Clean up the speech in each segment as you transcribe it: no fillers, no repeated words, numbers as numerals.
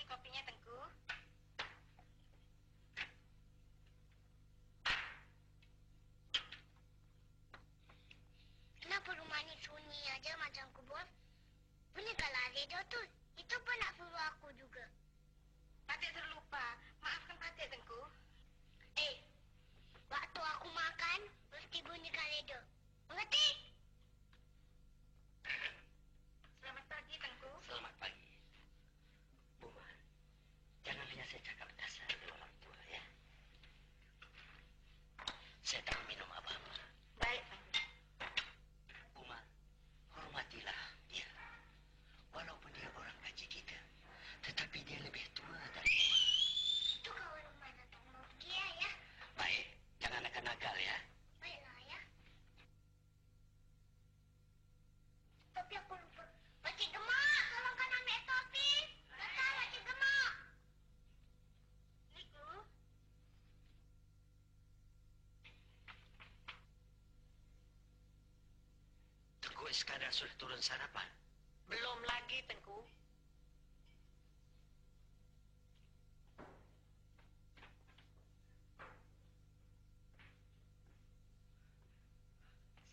kopinya, Tengku. Kenapa rumah ni sunyi aja macam kubur? Bunyikanlah radio tu. Itu pun nak suruh aku juga. Patik terlupa. Maafkan Patik, Tengku. Waktu aku makan, mesti bunyikan radio. Mengerti? Selamat pagi, Tengku. Selamat pagi. Buma, jangan hanya saya cakap dasar dengan orang tua, ya. Saya tak minum apa-apa. Baik, Tengku. Buma, hormatilah dia. Walaupun dia orang gaji kita, tetapi dia lebih tua dari Buma. Itu kawan rumah datang mau pergi ya. Baik, jangan nakal-nakal, ya. Baiklah ya. Tapi aku lupa. Pakcik Gemak, tolongkan ambil topi. Datang Pakcik Gemak. Niku. Tengku Iskandar sudah turun sarapan. Belum lagi, Tengku.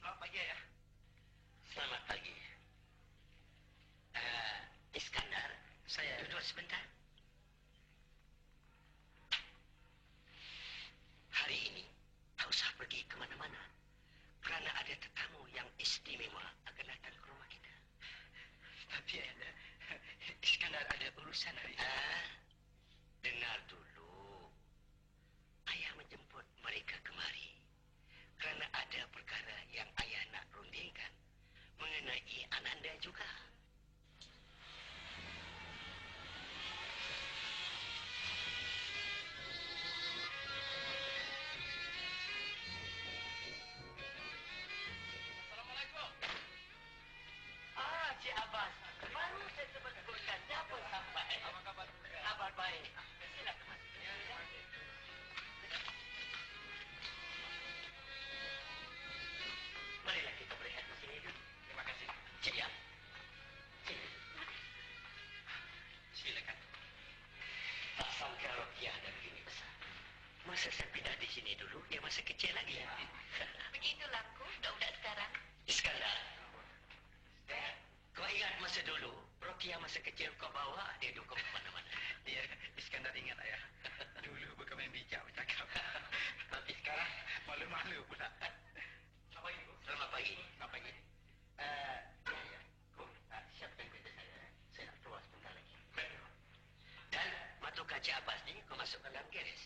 Selamat pagi, ya. Selamat pagi. Iskandar, saya duduk sebentar. Hari ini, tak usah pergi ke mana-mana. Kerana ada tetamu yang istimewa akan datang ke rumah kita. Tapi ada, Iskandar ada urusan hari ini. Dengar dulu. Ayah menjemput mereka kemari. Kerana ada perkara yang ayah nak rundingkan mengenai Ananda juga. Assalamualaikum. Cik Abbas, baru saya sebutkan siapa sampai. Apa kabar? Kabar baik. Silakan masuk. Marilah kita berehat di sini dulu. Terima kasih. Cik Yang. Sini. Silakan. Tak sangka Rokiah ada begini besar. Masa saya pindah di sini dulu, dia masih kecil lagi. Begitulah, Ku. Budak-budak sekarang. Iskandar. Kau ingat masa dulu, Rokiah masa kecil kau bawa, dia dukung ke mana-mana. Ya, Iskandar ingat ayah. Dulu bukan main bijak bercakap. Tapi sekarang, Malu-malu pula. apa ini, Bu? Selamat pagi. Selamat pagi. Ya. Bu, siapkan kereta saya. Saya nak keluar sebentar lagi. Dan, matu kaca Abbas ni, kau masuk ke dalam garis.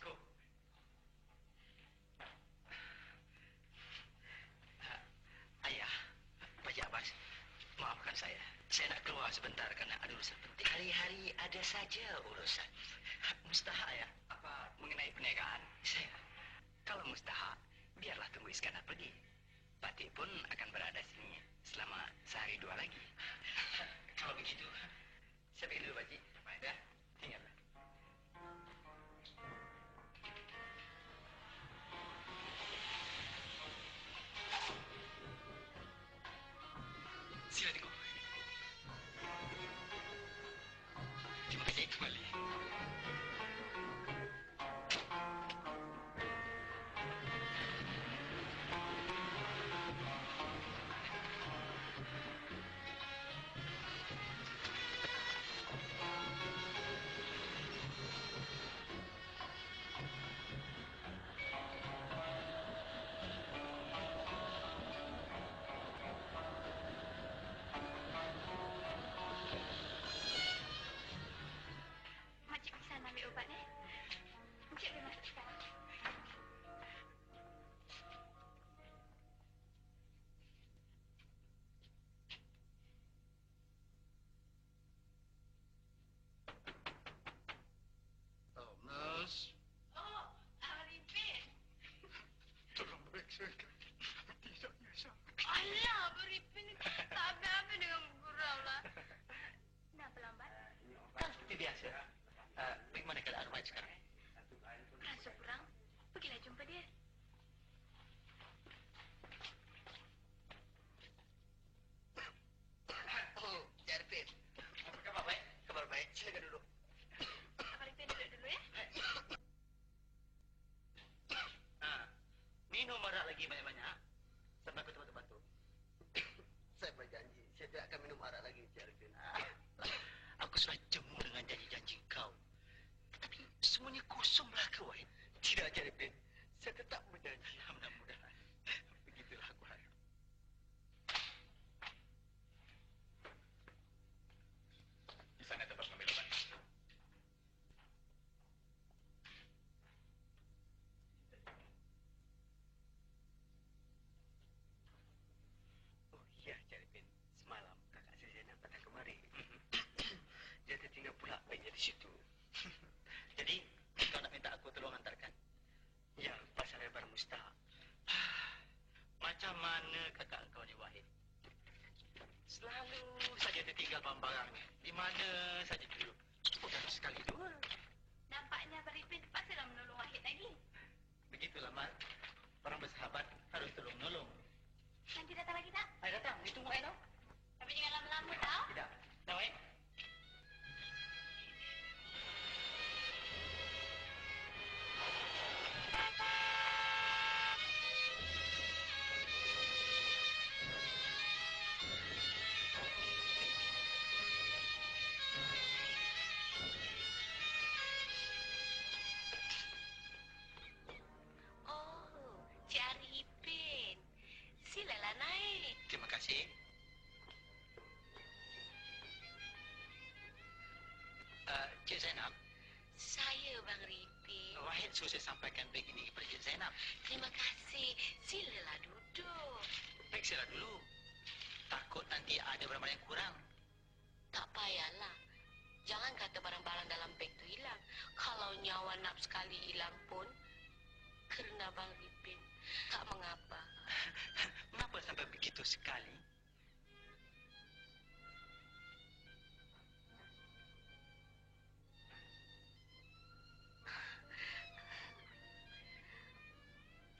Ayah, Pakcik Abbas, maafkan saya. Saya nak keluar sebentar kerana ada urusan penting. Hari-hari ada saja urusan. Mustahak ayah. Apa mengenai perniagaan? Saya, Kalau mustahak, biarlah tunggu Iskandar pergi. Patik pun akan berada sini selama sehari dua lagi. kalau begitu, Saya pergi dulu, Pakcik. Ya, tinggallah. Sila tengok. Terima kasih kembali. baiknya di situ. Jadi, kau nak minta aku tolong hantarkan? Ya, pasal lebar mustahak. Macam mana kakak kau ni, Wahid? Selalu saja tertinggal barang-barangnya. Di mana saja dulu. Bukan sekali dua. Nampaknya Abang Ipin terpaksa menolong Wahid lagi. Begitulah, Mat. Orang bersahabat harus tolong-menolong. Nanti datang lagi tak? Hai, datang. Ditunggu, hai, tau? Tapi jangan lama-lama tau. Tidak. Tahu, hai? Oh, Cik Ipin. Silalah naik. Terima kasih. Cik Zainab, Saya Bang Ripin. Wahid suruh saya sampaikan beg ini kepada Cik Zainab. Terima kasih. Silalah duduk. Periksalah dulu. Takut nanti ada barang-barang yang kurang. Tak payahlah. Jangan kata barang-barang dalam beg tu hilang. Kalau nyawa nak sekali hilang pun, kerana Bang Ripin, tak mengapa. Mengapa sampai begitu sekali?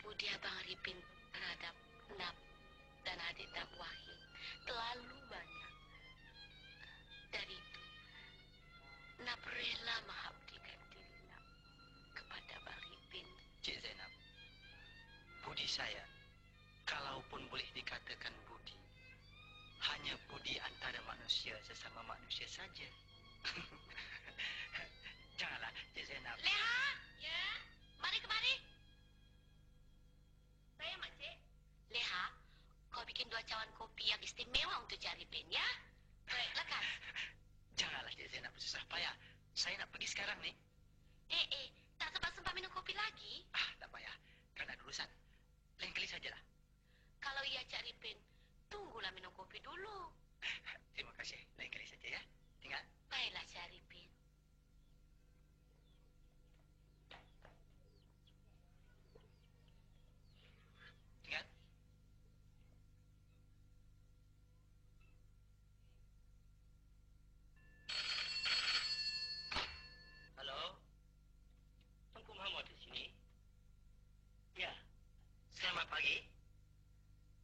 Budi Abang Ripin terhadap Nap dan adik Nap Wahid terlalu banyak. Dari itu, Nap rela mengabdikan diri Nap kepada Abang Ripin. Cik Zainab, budi saya, kalaupun boleh dikatakan budi, hanya budi antara manusia sesama manusia saja. Janganlah, Cik Zainab. Leha! Ya? Mari kemari. Saya, Makcik. Leha, kau bikin 2 cawan kopi yang istimewa untuk Cik Ripin, ya? Baik, lekas. Janganlah, Cik Zainab bersusah payah. Saya nak pergi sekarang ni. Tak sempat-sempat minum kopi lagi? Tak payah. Kerana ada urusan. Lain kali sajalah. Kalau ia Cik Ripin, tunggulah minum kopi dulu. Terima kasih. Lain kali saja ya. Tinggal. Baiklah, Cik Ripin. Tinggal. Halo? Tengku Muhammad di sini? Ya. Selamat pagi.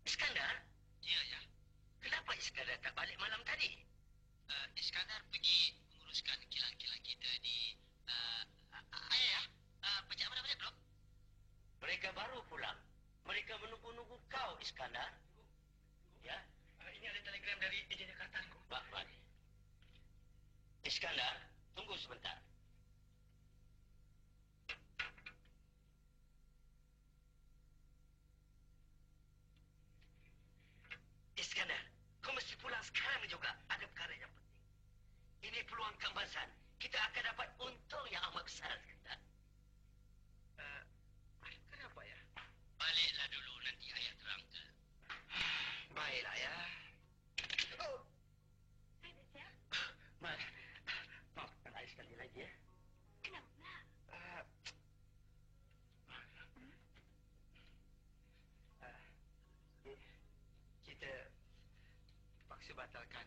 Iskandar? Ya, ya. Kenapa Iskandar tak balik malam tadi? Iskandar pergi menguruskan kilang-kilang kita di... ayah, pejak mana balik, bro? Mereka baru pulang. Mereka menunggu-nunggu kau, Iskandar. Ya? Ini ada telegram dari Ejen Jakarta. Mari. Iskandar, tunggu sebentar. Iskandar, kau mesti pulang sekarang juga. Ada perkara yang penting. Ini peluang keemasan. Kita akan dapat untung yang amat besar sekarang. Kenapa ya? Baliklah dulu, nanti ayah terangkan. Baiklah ya. Oh, Ada, Cik? maafkan saya sekali lagi ya. Kenapa pula? Kita paksa batalkan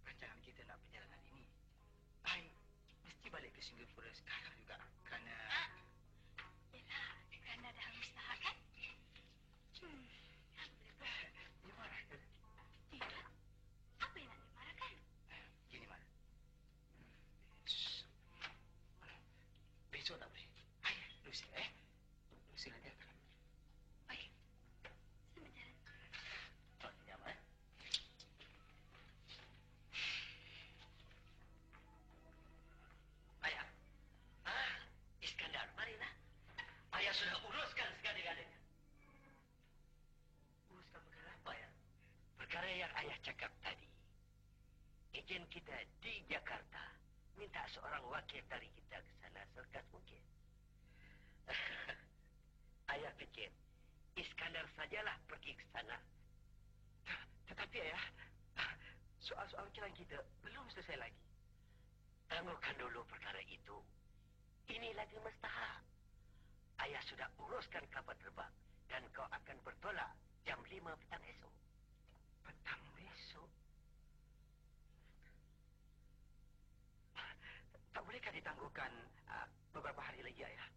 rancangan kita nak perjalanan ini. Ai mesti balik ke Singapura sekarang juga kerana Yelah, kerana dah mustahak kan? Apa boleh buat? dia marah ke? Tidak. Apa yang nak dimarahkan? Gini Mar. Besok tak boleh. Ai lusa lusa nanti akan. Baik. Selamat jalan. Oh, nyaman. Ayah. Iskandar, marilah. Ayah sudah uruskan segala-galanya. Uruskan perkara apa ya? Perkara yang ayah cakap tadi. Ejen kita di Jakarta minta seorang wakil dari kita ke sana selekas mungkin. Ayah fikir Iskandar sajalah pergi ke sana. Tetapi ayah, soal-soal kilang kita belum selesai lagi. Tangguhkan ini lagi mustahak. Ayah sudah uruskan kapal terbang dan kau akan bertolak jam 5 petang esok. Petang besok? Tak bolehkah ditangguhkan beberapa hari lagi, Ayah?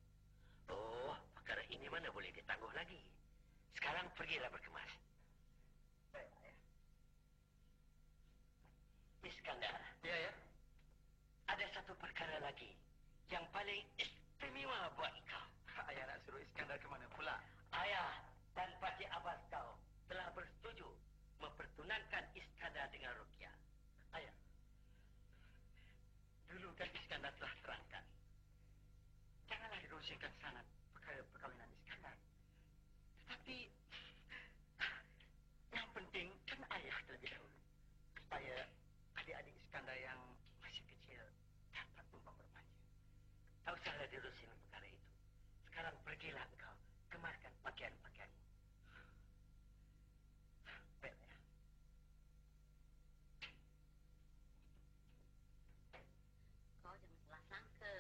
Oh, perkara ini mana boleh ditangguh lagi. Sekarang pergilah berkemas. Baik, Ayah. Iskandar. Ya, ya. Ada satu perkara lagi yang paling istimewa buat kau. Ayah nak suruh Iskandar ke mana pula? Ayah dan Pakcik Abbas kau telah bersetuju mempertunankan Iskandar dengan Ruqyah. Ayah, dulu kan Iskandar telah terangkan. Janganlah dirosikan sangat perkara perkahwinan Iskandar. Tetapi yang penting kan ayah terlebih dahulu. Supaya adik-adik Iskandar yang masih kecil dapat tumpang bermanja. Tak usahlah dirusin perkara itu. Sekarang pergilah engkau kemaskan pakaian-pakaianmu. Baiklah. Kau jangan salah sangka.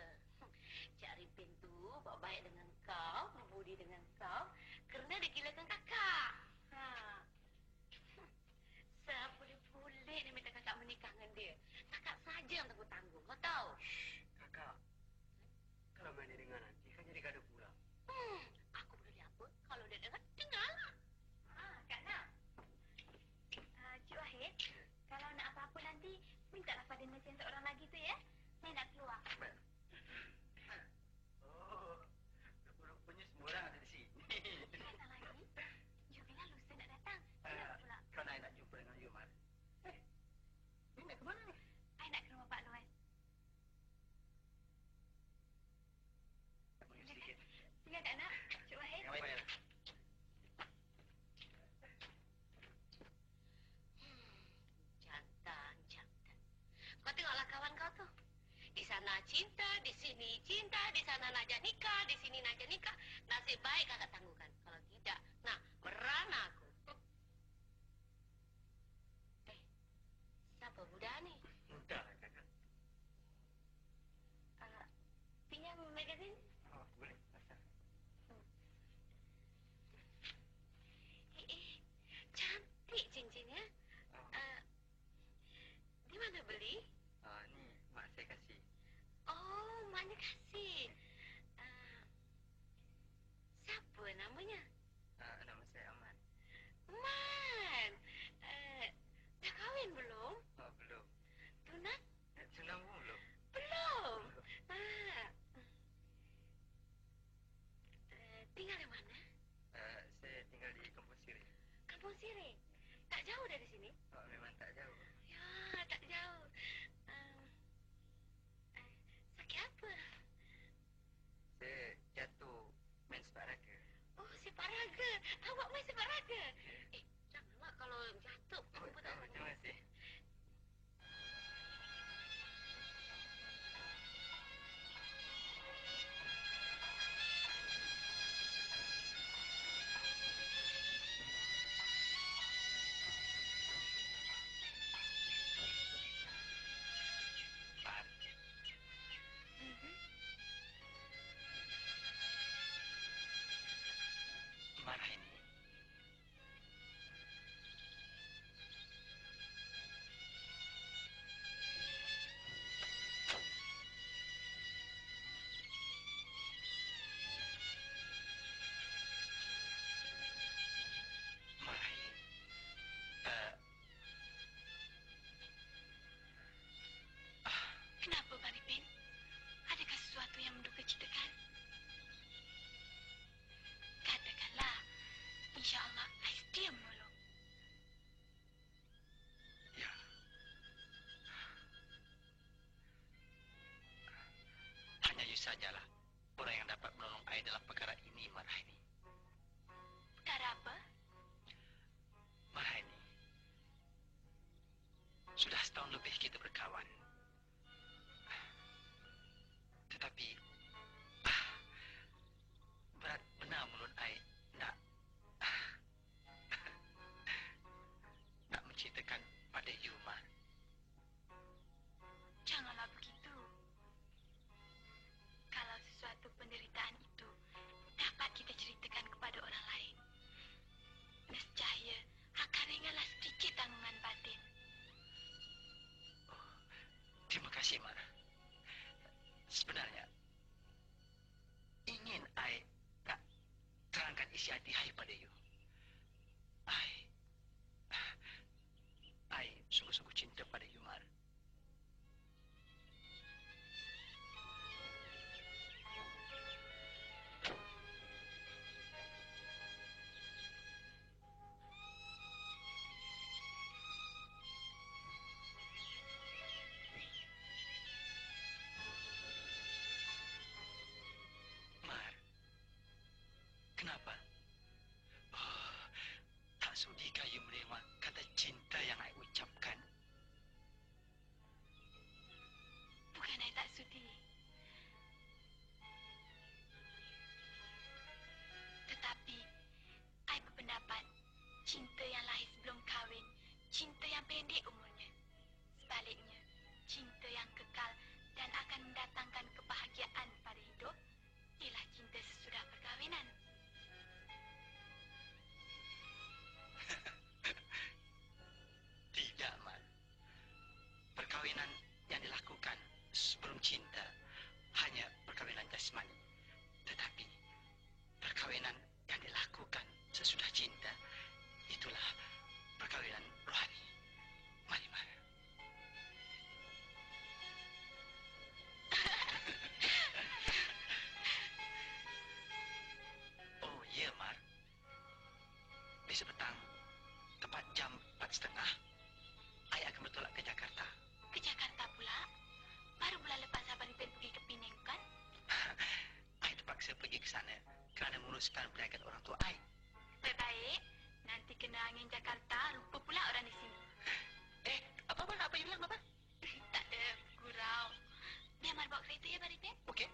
Cik Arifin tu buat baik dengan kau, berbudi dengan kau kerana dia gilakan kakak. Ha. Seboleh-boleh dia minta kakak menikah dengan dia. Kakak saja yang tangguh-tangguh, kau tahu? Kakak, kalau main dengan nanti kan jadi gaduh pula. Aku peduli apa? Kalau dia dengar, dengarlah. Kak Nak. Cik Wahid, kalau nak apa-apa nanti, mintalah pada mesin seorang lagi tu ya. Saya nak keluar. Baik. Oh, rupa-rupanya semua orang ada di sini. Mana lagi? Jumilah lusa nak datang. Saya pula. Kau nak jumpa dengan Yumar. Ni nak ke mana ni? Saya nak ke rumah Pak Loan. Tak mau sedikit. Sila Kak Nak. Cik Wahid. Yang baik. Jantan. Kau tengoklah kawan kau tu. Di sana cinta, di sini cinta, di sana najak nikah, di sini najak nikah. Nasib baik kakak tangguhkan. Kalau tidak, nah, merana aku. Siapa budak ni? Entahlah, kakak. Pinjam magazin. Oh, boleh. Asal. Cantik cincinnya. Di mana beli? Ni mak saya kasih. Oh, maknya kasih. Siapa namanya? Nama saya Aman. Man. Dah kahwin belum? Oh, belum. Tunang? Tunang pun belum. Belum. Tinggal di mana? Saya tinggal di Kampung Sirih. Kampung Sirih. Tak jauh dari sini? Oh, memang tak jauh. Ya, tak jauh. Sakit apa? Saya jatuh main sepak raga. Oh, sepak raga. Awak main sepak raga? Janganlah kalau jatuh. Apa tak Terima kasih. Faham. Marah ini. Marah ini. Kenapa, Bang Ripin? Adakah sesuatu yang menduga citakan? Katakanlah. InsyaAllah, Ais diam dulu. Ya. Hanya you sajalah orang yang dapat menolong I dalam perkara ini, Marah ini. Perkara apa? Marah ini. Sudah setahun lebih kita berkawan. Tetapi berat benar mulut I nak menceritakan pada you, Ma. Janganlah begitu. Kalau menguruskan perniagaan orang tua I. Baik-baik. Nanti kena angin Jakarta, lupa pula orang di sini. Apa you bilang, Bapa? Tak ada gurau. Biar Mar bawa kereta ya, Baritin. Okey.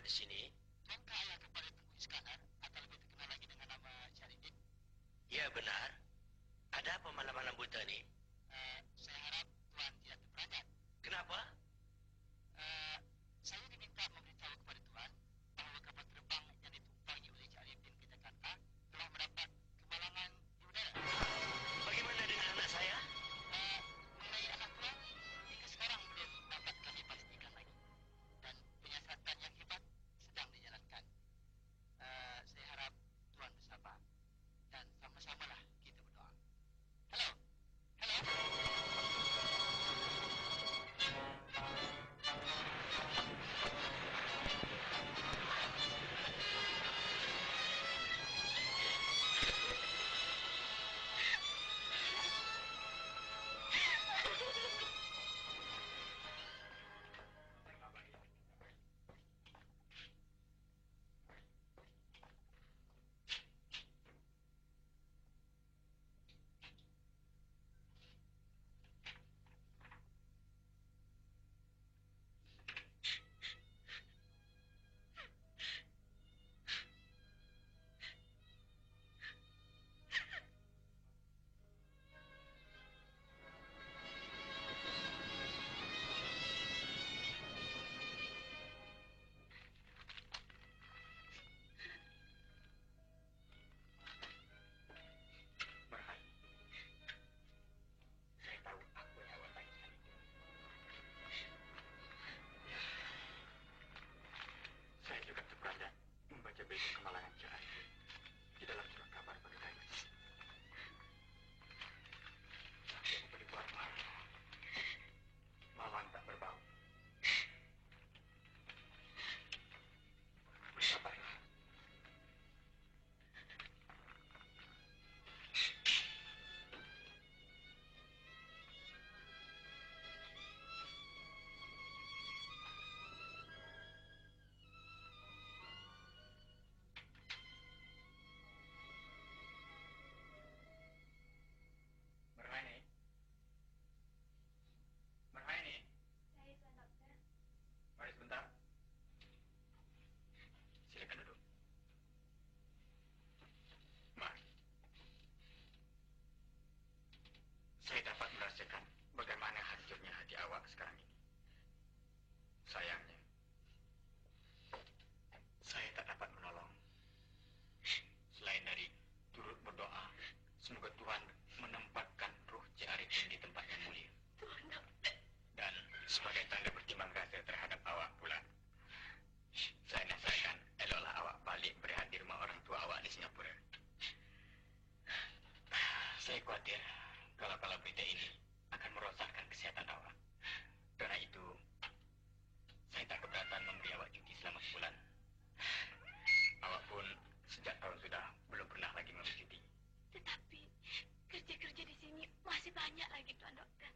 di sini? Tuankah ayah kepada Tengku Iskandar atau lebih terkenal lagi dengan nama Syarifin? Ya, benar. Ada apa malam-malam buta ni? Saya harap Tuan tidak terperanjat. Kenapa? Saya diminta memberitahu kepada Tuan bahawa kapal terbang yang ditumpangi oleh Cik Arifin ke Jakarta telah mendapat kemalangan di udara. Bagaimana dengan anak saya? Mengenai anak Tuan, hingga sekarang belum dapat kami pastikan lagi. Dan penyiasatan yang hebat sedang dijalankan. Saya harap Tuan bersabar dan sama-samalah kita berdoa. Hello? Hello? Marhani, saya tahu apa yang awak tanyakan itu. Ya, saya juga terperanjat membaca berita kemalangan Cik Arifin di dalam surat kabar pada Times. Tapi apa boleh buat, Mak? Malang tak berbau. Bersabarlah. Marhani. Marhani, Saya Tuan Doktor. mari sebentar. Silakan duduk. Mak, saya dapat merasakan bagaimana hancurnya hati awak sekarang ini. Sayangnya, saya tak dapat menolong. Selain dari turut berdoa, semoga Tuhan menempatkan ruh Cik Arifin di tempat yang mulia. Tuan Dokter. Dan sebagai tanda berterima kasih terhadap awak pula, saya nasihatkan eloklah awak balik berehat di rumah orang tua awak di Singapura. Saya khawatir kalau berita ini akan merosakkan kesihatan awak. Karena itu, saya tak keberatan memberi awak cuti selama sebulan. Awak pun sejak tahun sudah belum pernah lagi mengambil cuti. Tetapi kerja-kerja di sini masih banyak lagi, Tuan Dokter.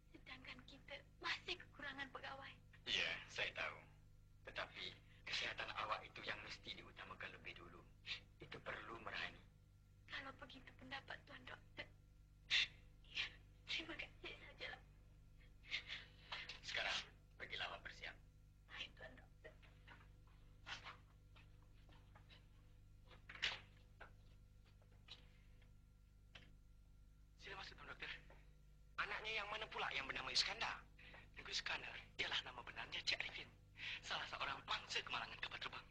Sedangkan kita masih kekurangan pegawai. Ya, saya tahu. Tetapi kesihatan awak itu yang mesti diutamakan lebih dulu. Itu perlu, Marhani. Kalau begitu pendapat Tuan Dokter. Ya, terima kasih sajalah. Sekarang, pergilah awak bersiap. Baik, Tuan Dokter. Sila masuk, Tuan Doktor. Anaknya yang mana pula yang bernama Iskandar? Tengku Iskandar ialah nama benarnya Cik Arifin, salah seorang mangsa kemalangan kapal terbang.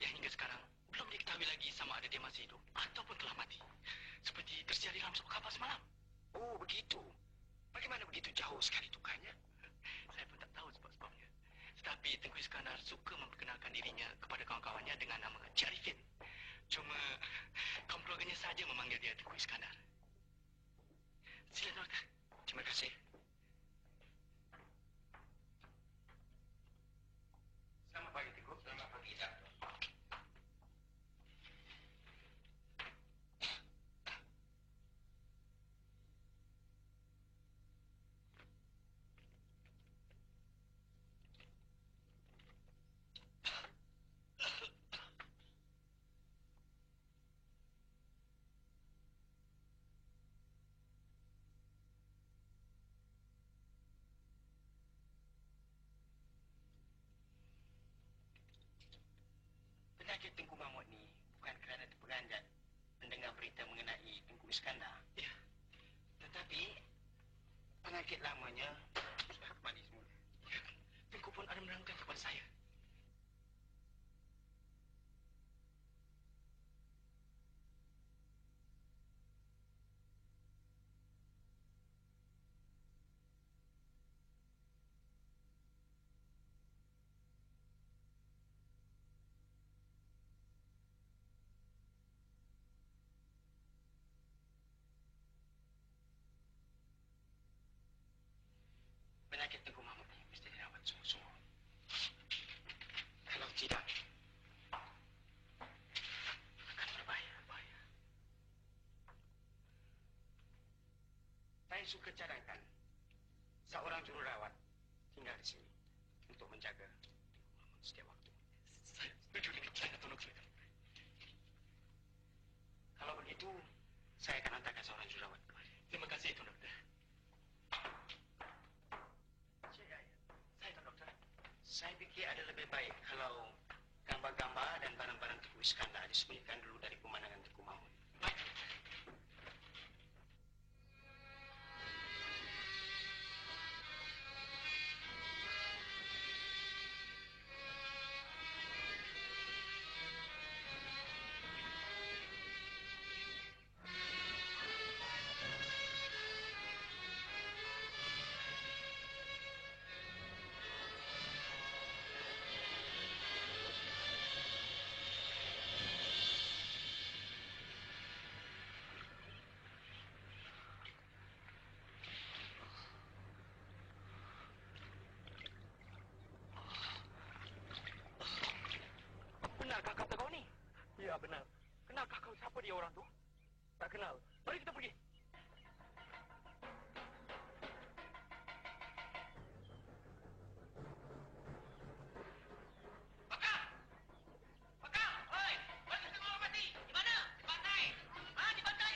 Yang hingga sekarang belum diketahui lagi sama ada dia masih hidup ataupun telah mati. Seperti tersiar dalam sebuah kapal semalam. Oh, begitu. Bagaimana begitu jauh sekali tukangnya? Saya pun tak tahu sebab-sebabnya. Tetapi Tengku Iskandar suka memperkenalkan dirinya kepada kawan-kawannya dengan nama Cik Arifin. Cuma kaum keluarganya saja memanggil dia Tengku Iskandar. Sila, Doktor. Terima kasih. Selamat pagi, Tengku. Selamat pagi, Doktor. Penyakit Tengku Mahmud ni bukan kerana terperanjat mendengar berita mengenai Tengku Iskandar. Ya. Tetapi penyakit lamanya sudah kembali semula. Ya. Tengku pun ada menerangkan kepada saya. Penyakit Tengku Mahmud ni mesti dirawat sungguh-sungguh. Kalau tidak, akan berbahaya. Saya suka cadangkan seorang jururawat tinggal di sini untuk menjaga Tengku Mahmud setiap waktu. Saya setuju dengan cara Tuan Doktor. Kalau begitu, saya akan hantarkan seorang jururawat kemari. Terima kasih, Tuan Doktor. Saya, Tuan Doktor. Saya fikir ada lebih baik kalau gambar-gambar dan barang-barang Tengku Iskandar disembunyikan dulu dari pemandangan Tengku Mahmud. Baik. Benarkah kata kau ni? Ya, benar. Kenalkah kau siapa dia orang tu? Tak kenal. Mari kita pergi. Bakar! Bakar! Oi! Mana tengok orang mati? Di mana? Di pantai. Ah, di pantai.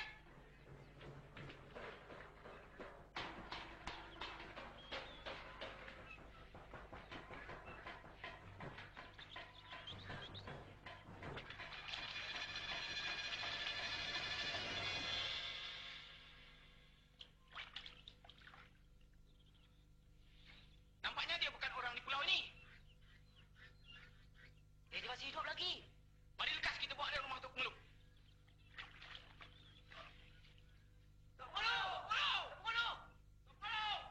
Nampaknya dia bukan orang di pulau ini. Dia masih hidup lagi. Mari lekas kita bawa dia rumah Tok Pengeluk. Tok Pengeluk! Tok Pengeluk! Tok Pengeluk! Tok Pengeluk!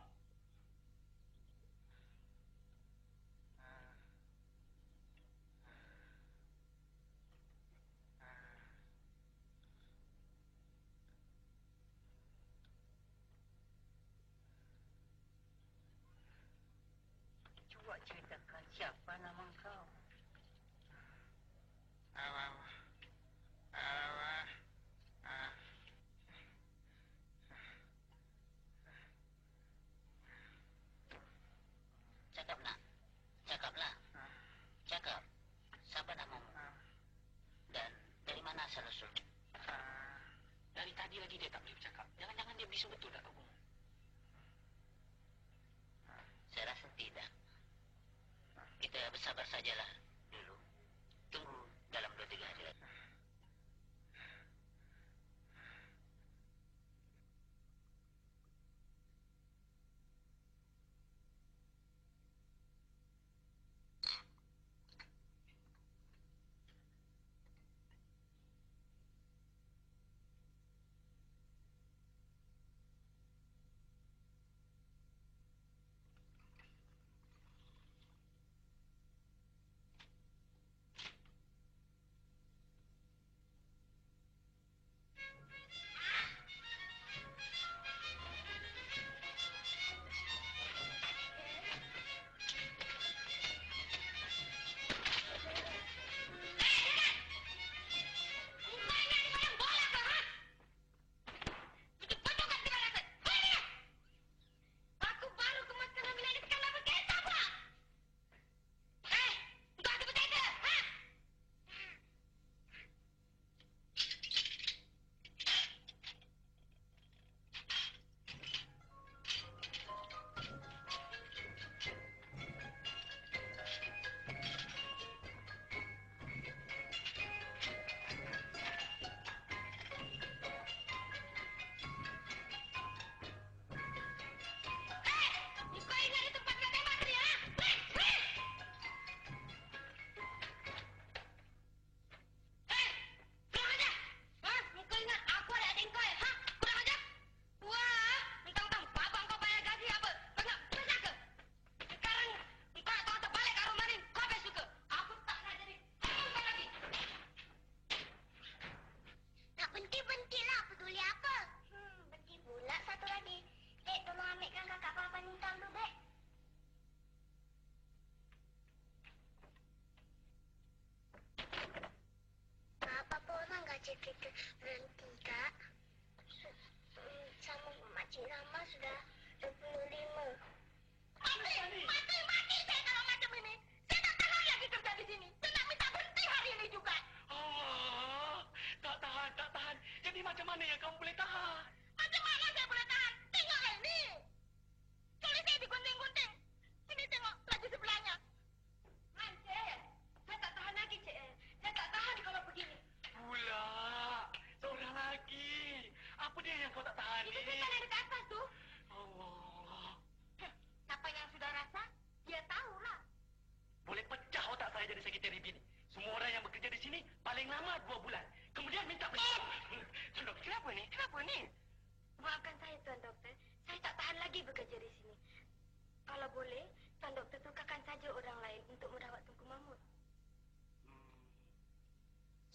Cuba ceritakan siapa nama kau.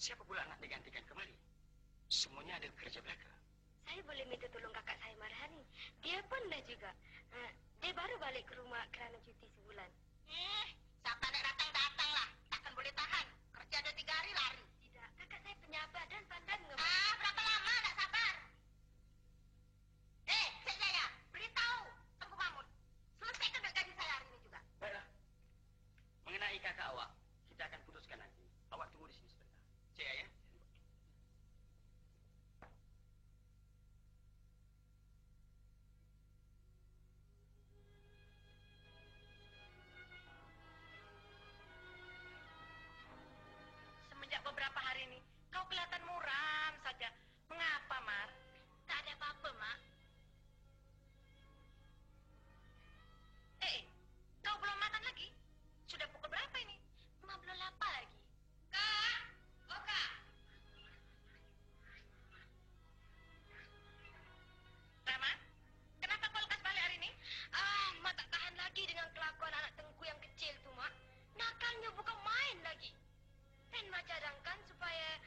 Siapa pula nak digantikan kembali? Semuanya ada kerja belaka. Saya boleh minta tolong kakak saya Marhani. Dia pun dah juga. Dia baru balik ke rumah kerana cuti sebulan. Siapa nak datang-datanglah. Takkan boleh tahan. Kerja ada 3 hari lari. Tidak, kakak saya penyabar dan pandai mengemas. Berapa lama nak sabar? Cik Jaya, beritahu Tengku Mahmud. Selesaikan duit gaji saya hari ini juga. Baiklah. Mengenai kakak awak, kita akan putuskan nanti. Awak tunggu di sini sebentar. Cik Ayah. Semenjak beberapa hari ini, kau kelihatan muram saja. Mengapa, Mar? Tak ada apa-apa, Mak. Kau belum makan lagi? Sudah pukul berapa ini? Mak belum lapar lagi. Kak! Oh, Kak! Rama, kenapa kau lekas balik hari ini? Mak tak tahan lagi dengan kelakuan anak Tengku yang kecil tu, Mak. Nakalnya bukan main lagi. Dan Mak cadangkan supaya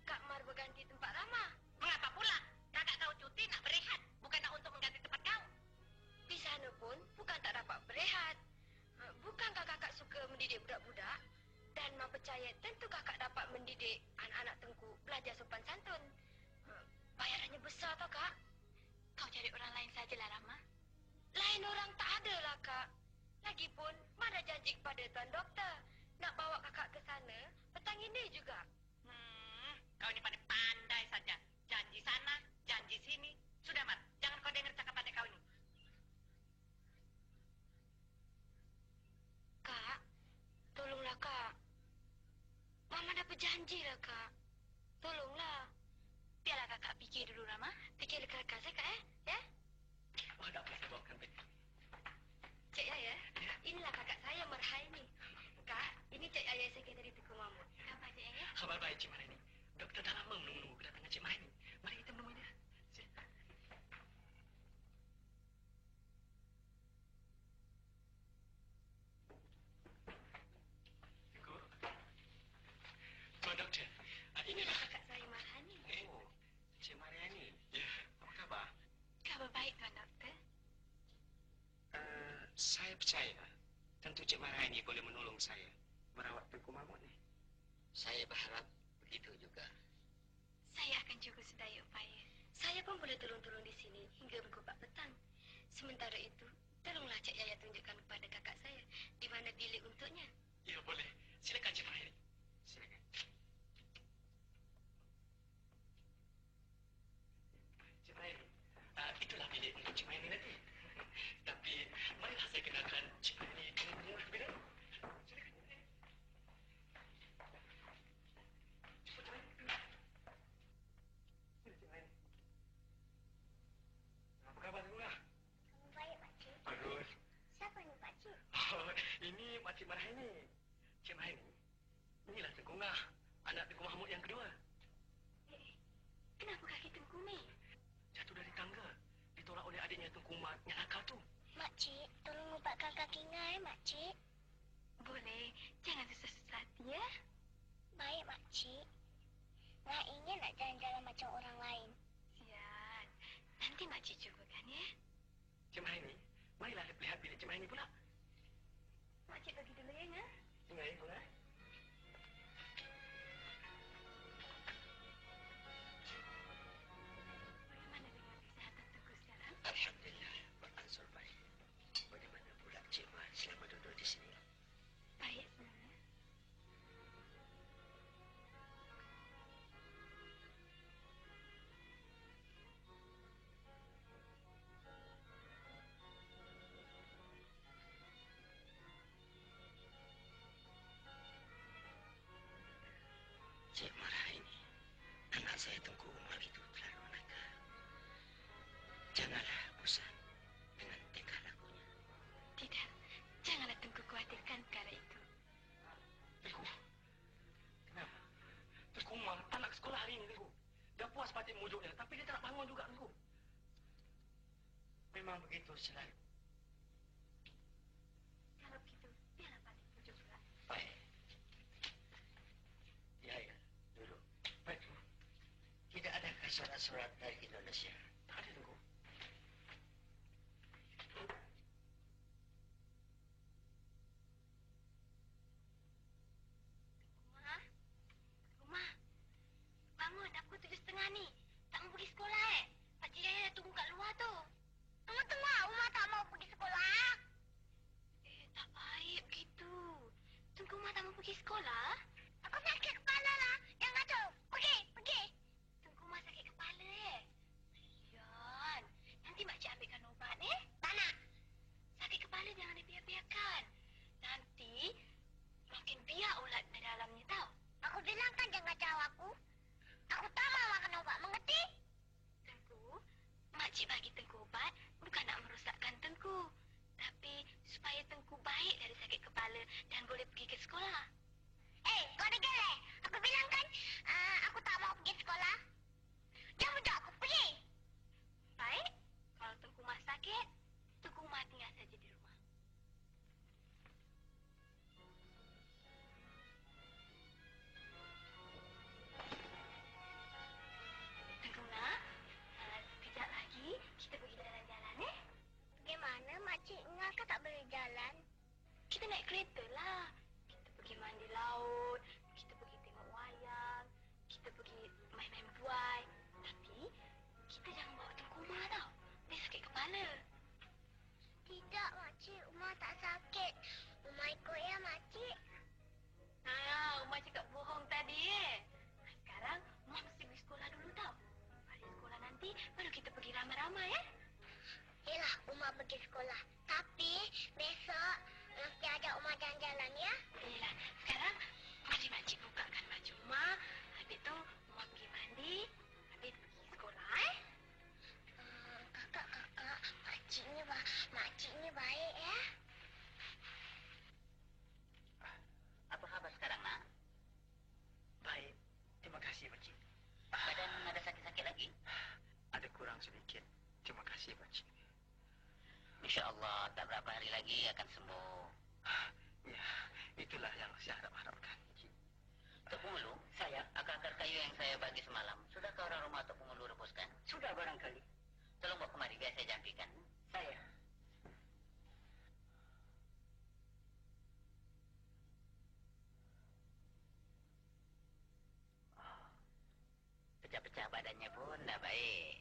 Kak Mar berganti tempat Rama. Mengapa pula? Kakak kau cuti nak berehat, bukan nak untuk mengganti tempat kau. Di sana pun bukan tak dapat berehat. Bukankah kakak suka mendidik budak-budak? Dan Mak percaya tentu kakak dapat mendidik anak-anak Tengku belajar sopan santun. Bayarannya besar tau, Kak. Kau cari orang lain sajalah, Rama. Lain orang tak ada lah, Kak. Lagipun, Mak dah janji kepada Tuan Doktor nak bawa kakak ke sana petang ini juga. Kau ini pandai saja. Janji sana, janji sini. Sudah, Mar. Jangan kau dengar cakap adik kau ini. Kak, tolonglah, Kak. Mama dah berjanji lah, Kak. Tolonglah. Biarlah kakak fikir dulu, Rama. Fikir kakak saya, Kak, ya? Oh, tak apa, saya bawakan beg. Cik Yaya, inilah kakak saya Marhaini. Kak, ini Cik Yaya sekretari Tengku Mahmud. Apa, Cik Yaya? Khabar baik, Cik Marani. Doktor dah lama menunggu kedatangan Cik Marani. Mari kita menemui dia. Silakan. Tuan Doktor, inilah. Kakak saya Marhani. Oh, Cik Mariani. Ya, apa khabar? Kabar baik, Tuan Doktor. Saya percaya tentu Cik Mariani boleh menolong saya merawat Tengku Mahmud ni. Saya berharap begitu juga. Saya akan cuba sedaya upaya. Saya pun boleh tolong-tolong di sini hingga pukul 4 petang. Sementara itu, tolonglah Cik Yaya tunjukkan kepada kakak saya di mana bilik untuknya. Ya, boleh. Silakan Cik Mariani. Silakan. Cik Mariani, itulah bilik untuk Cik Mariani nanti. Tapi, marilah saya kenalkan Cik Mariani dengan rumah lebih dahulu. Silakan. Cepat, Cik Mariani. Sini, Cik Mariani. Apa khabar, Tengah? Baik, Pakcik. Bagus. Siapa ni, Pakcik? Oh, ini Makcik Marhani. Cik Marhani, inilah Tengku Ngah, anak Tengku Mahmud yang kedua. Kenapa kaki Tengku ni? Jatuh dari tangga, ditolak oleh adiknya Tengku Mat yang nakal tu. Makcik, tolong ubatkan kaki Ngai, Makcik. Boleh. Jangan susah-susah hati, ya? Baik, Makcik. Ngai ingin nak jalan-jalan macam orang lain. Siap. Nanti Makcik cubakan, ya? Cik Marhani, marilah lihat bilik Cik Marhani pula. Makcik pergi dulu ya, Ngah. Tinggal ya, Ngah. Bagaimana dengan kesihatan Tengku sekarang? Alhamdulillah, beransur baik. Bagaimana pula Cik Mat selama duduk di sini? Baik, sebenarnya. Cik Marhani, anak saya Tengku Umar itu terlalu nakal. Janganlah bosan dengan tingkah lakunya. Tidak. Janganlah Tengku khawatirkan perkara itu. Tengku, kenapa? Tengku Umar tak nak ke sekolah hari ini, Tengku. Dah puas Pakcik mujuknya, tapi dia tak nak bangun juga, Tengku. Memang begitu selalu. Kalau begitu, biarlah Pakcik pujuk pula. Baik. Ya, ya. surat dari Indonesia. Tak ada, Tengku. Rumah, rumah, bangun. Aku 7:30 ni. Tak mau pergi sekolah Pakcik Yaya dah tunggu kat luar tu. Mama tunggu. Uma tak mau pergi sekolah. Tak baik begitu. Tunggu Uma tak mau pergi sekolah. Aku sakit kepala lah. Jangan tu. Pergi. Tunggu Uma sakit kepala Yan, nanti makcik ambilkan ubat Tak nak. Sakit kepala jangan dibiar-biarkan. Nanti makin biar ulat di dalamnya tau. Aku bilang kan jangan jawab aku. Aku tak mau makan ubat, mengerti? Tengku, makcik bagi Tengku ubat bukan nak merosakkan Tengku. Tapi supaya Tengku baik dari sakit kepala dan boleh pergi ke sekolah. Kau dengar Aku bilang kan aku tak mau pergi sekolah. Jangan bujuk aku, pergi. Baik, kalau Tengku Mak sakit, Tengku Mak tinggal saja di rumah. Tengku Mak, sekejap lagi kita pergi jalan-jalan Bagaimana Makcik Nga kan tak boleh jalan? Kita naik kereta lah. Kita pergi mandi laut, kita pergi tengok wayang, kita pergi main-main buai. Tapi kita jangan bawa Tengku Umar tau. Dia sakit kepala. Tidak Makcik, Umar tak sakit. Umar ikut ya Makcik. Umar cakap bohong tadi Sekarang Umar mesti pergi sekolah dulu tau. Balik sekolah nanti baru kita pergi ramai-ramai Yelah, Umar pergi sekolah. Tapi besok mesti ajak Umar jalan-jalan ya. Yelah, sekarang mari makcik bukakan baju Umar. Habis tu Umar pergi mandi. Habis pergi sekolah Kakak, makciknya baik ya. Apa khabar sekarang, nak? Baik. Terima kasih, Pakcik. Badan ada sakit-sakit lagi? Ada kurang sedikit. Terima kasih, Pakcik. InsyaAllah tak berapa hari lagi akan sembuh. Ya, itulah yang saya harapkan. Tok Pengulu, akar-akar kayu yang saya bagi semalam, sudahkah orang rumah Tok Pengulu rebuskan? Sudah barangkali. Tolong bawa kemari biar saya jampikan. Saya. Pecah-pecah badannya pun dah baik.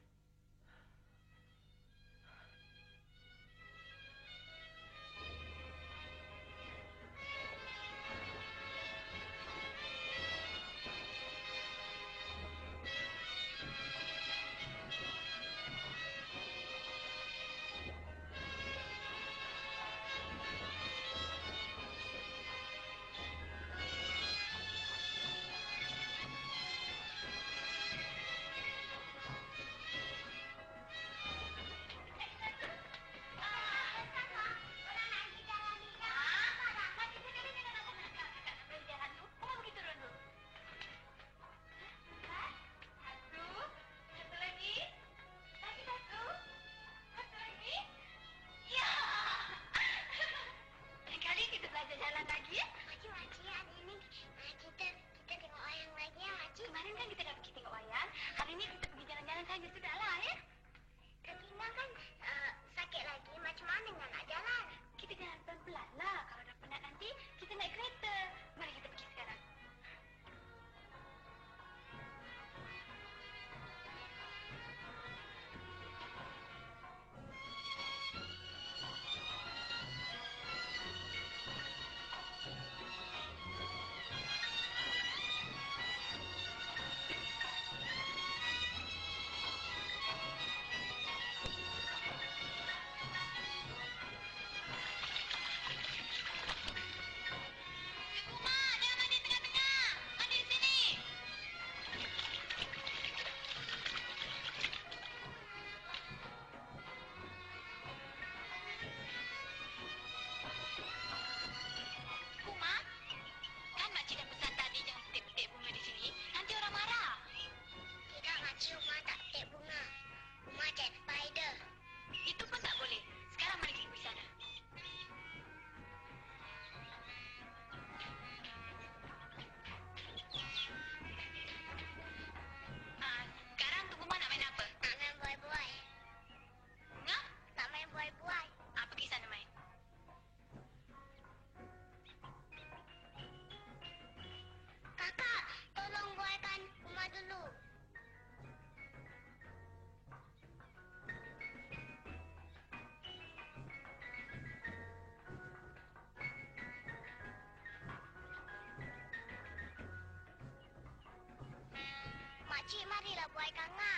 Wai Kanga.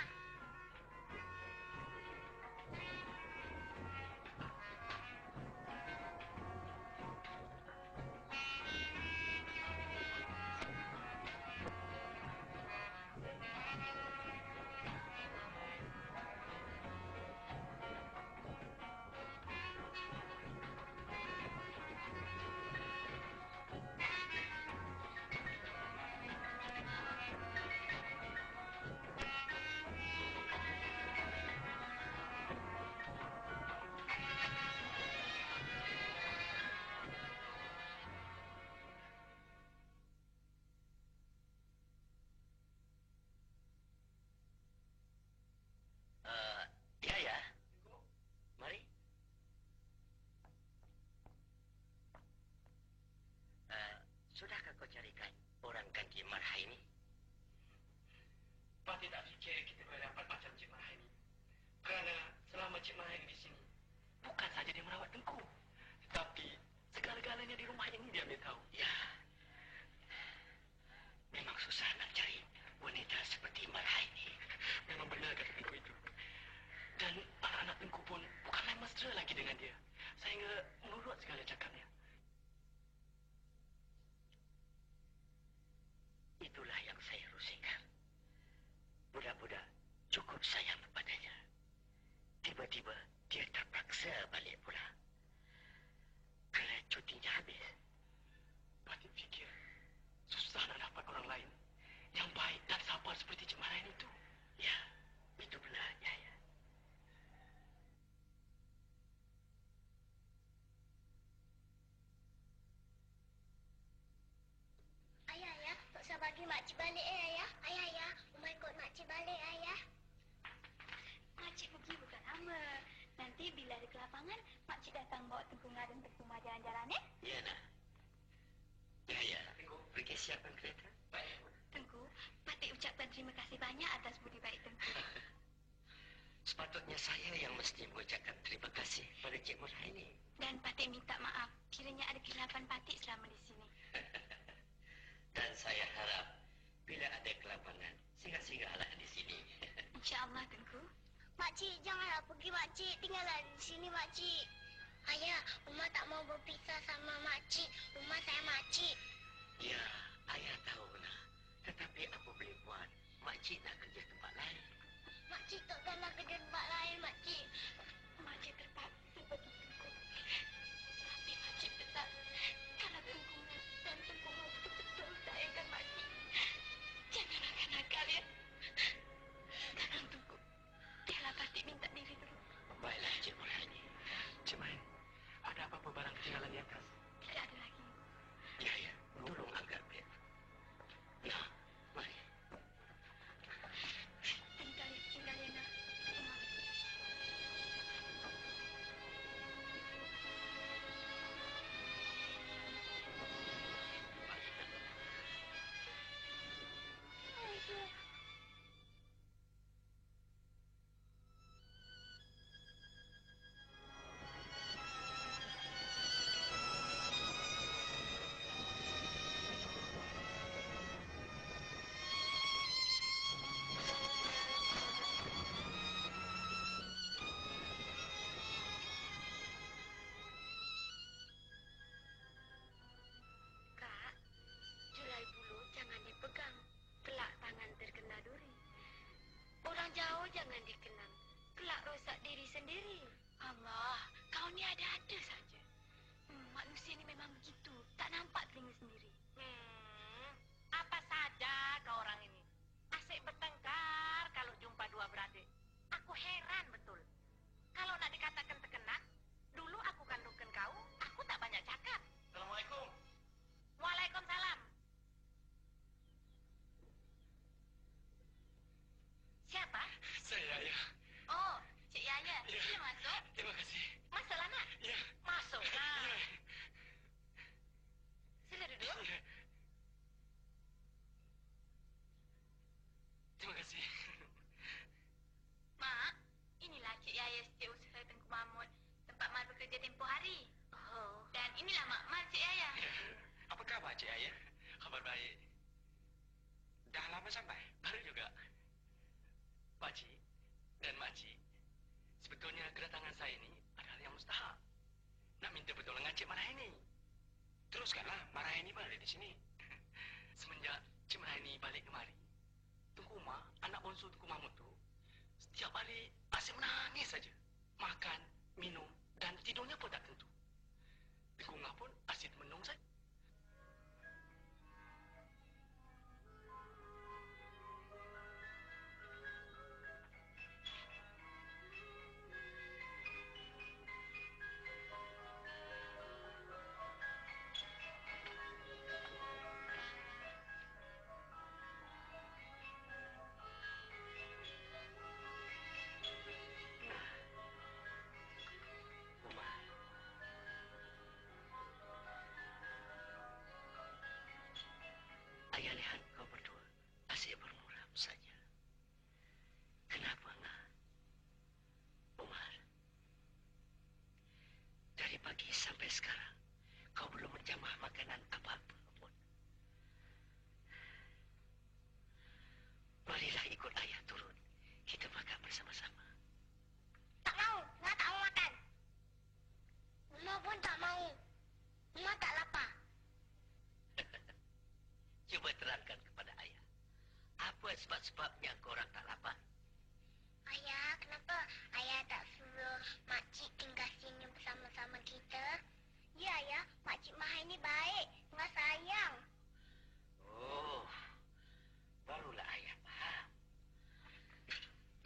Ya, ya. Mari. Sudahkah kau carikan orang ganti marhah ini? Pak tidak fikir kita boleh dapat macam Cik Marhah ini. Kerana selama Cik Marhah ini di sini, bukan saja dia merawat Tengku, tetapi segala-galanya di rumah ini dia ambil tahu. Ya. Memang susah nak cari wanita seperti marhah ini. Memang benar kata Tengku itu. Dan anak-anak Tengku pun bukan main mesra lagi dengan dia. Sehingga menurut segala cakapnya. Itulah yang saya rusingkan. Budak-budak cukup sayang kepadanya. Tiba-tiba dia terpaksa balik pula. Kerana cutinya habis. Patik fikir, susah nak dapat orang lain yang baik dan sabar seperti Cik Marhah itu. Ya, itu benar, ya, ya. Ayah, ayah, tak usah bagi makcik balik ayah. Ayah, ayah, Umar ikut makcik balik ayah. Makcik pergi bukan lama. Nanti bila ada kelapangan, makcik datang bawa Tengku Ngah dan Tengku Mah jalan-jalan ya. Ya, nak. Ya, ya. Pergi siapkan kereta. Baik. Tengku, Patik ucapkan terima kasih banyak atas budi baik Tengku. Sepatutnya saya yang mesti mengucapkan terima kasih pada Cik Marhah ini. Dan Patik minta maaf kiranya ada kesilapan Patik selama di sini. Dan saya harap bila ada kelapangan, singgah-singgahlah di sini. InsyaAllah Tengku. Makcik, janganlah pergi makcik. Tinggallah di sini makcik. Ayah, Umar tak mau berpisah sama makcik. Umar sayang makcik. Ya, ayah tahu nak. Tetapi apa boleh buat? Makcik nak kerja tempat lain. Makcik takkanlah kerja tempat lain makcik. Makcik terpaksa pergi Tengku. Tapi makcik tetap. Kalau Tengku dan Tengku betul-betul sayangkan makcik. Jangan nakal-nakal ya. Sekarang Tengku. Biarlah Patik minta diri dulu. Baiklah Cik Marhah ini. Cik Main, ada apa-apa barang ketinggalan di atas? Tidak ada lagi. Ya, ya. Tolong angkat beg. Nah, mari. Tinggal ya nak. Umar. Mari, nak. Kak, julai bulu jangan dipegang. Kelak tangan terkena duri. Orang jauh jangan dikenang. Kelak rosak diri sendiri. Allah, kau ni ada-ada saja. Manusia ni memang begitu. Tak nampak telinga sendiri. Apa saja kau orang ini. Asyik bertengkar kalau jumpa dua beradik. Aku heran betul. Kalau nak dikatakan terkena, dulu aku kandungkan kau, aku tak banyak cakap. Assalamualaikum. Waalaikumsalam. Siapa? Saya, ayah. Oh, Cik Yaya. Ya. Sila masuk. Terima kasih. Masuklah nak. Ya. Masuklah. Ya. Sila duduk. Ya. Terima kasih. Mak, inilah Cik Yaya setiausaha Tengku Mahmud. Tempat Mak bekerja tempoh hari. Oh. Dan inilah Mak Cik Yaya. Ya. Apa khabar, Cik Ayah? Kabar baik. Dah lama sampai? Baru juga. Sebetulnya kedatangan saya ini adalah yang mustahak. Nak minta pertolongan Cik Marahini. Teruskanlah, Marahini pun ada di sini. Semenjak Cik Marahini balik kemari, Tengku Umar, anak bongsu Tengku Mahmud tu, setiap balik asyik menangis saja. Makan, minum dan tidurnya pun tak tentu. Tengku Umar pun asyik menung saja. Umar, ayah lihat kau berdua asyik bermuram saja. Kenapa nak? Umar, dari pagi sampai sekarang kau belum menjamah makanan apa-apa pun. Marilah ikut ayah turun. Kita makan bersama-sama. Tak mau. Mak tak mau makan. Mak pun tak mau. Mak tak lapar. Cuba terangkan kepada ayah. Apa sebab-sebabnya korang tak lapar? Ayah, kenapa ayah tak suruh makcik tinggal sini bersama-sama kita? Ya, ayah. Makcik Mahal ini baik. Dengan sayang. Oh, barulah ayah faham.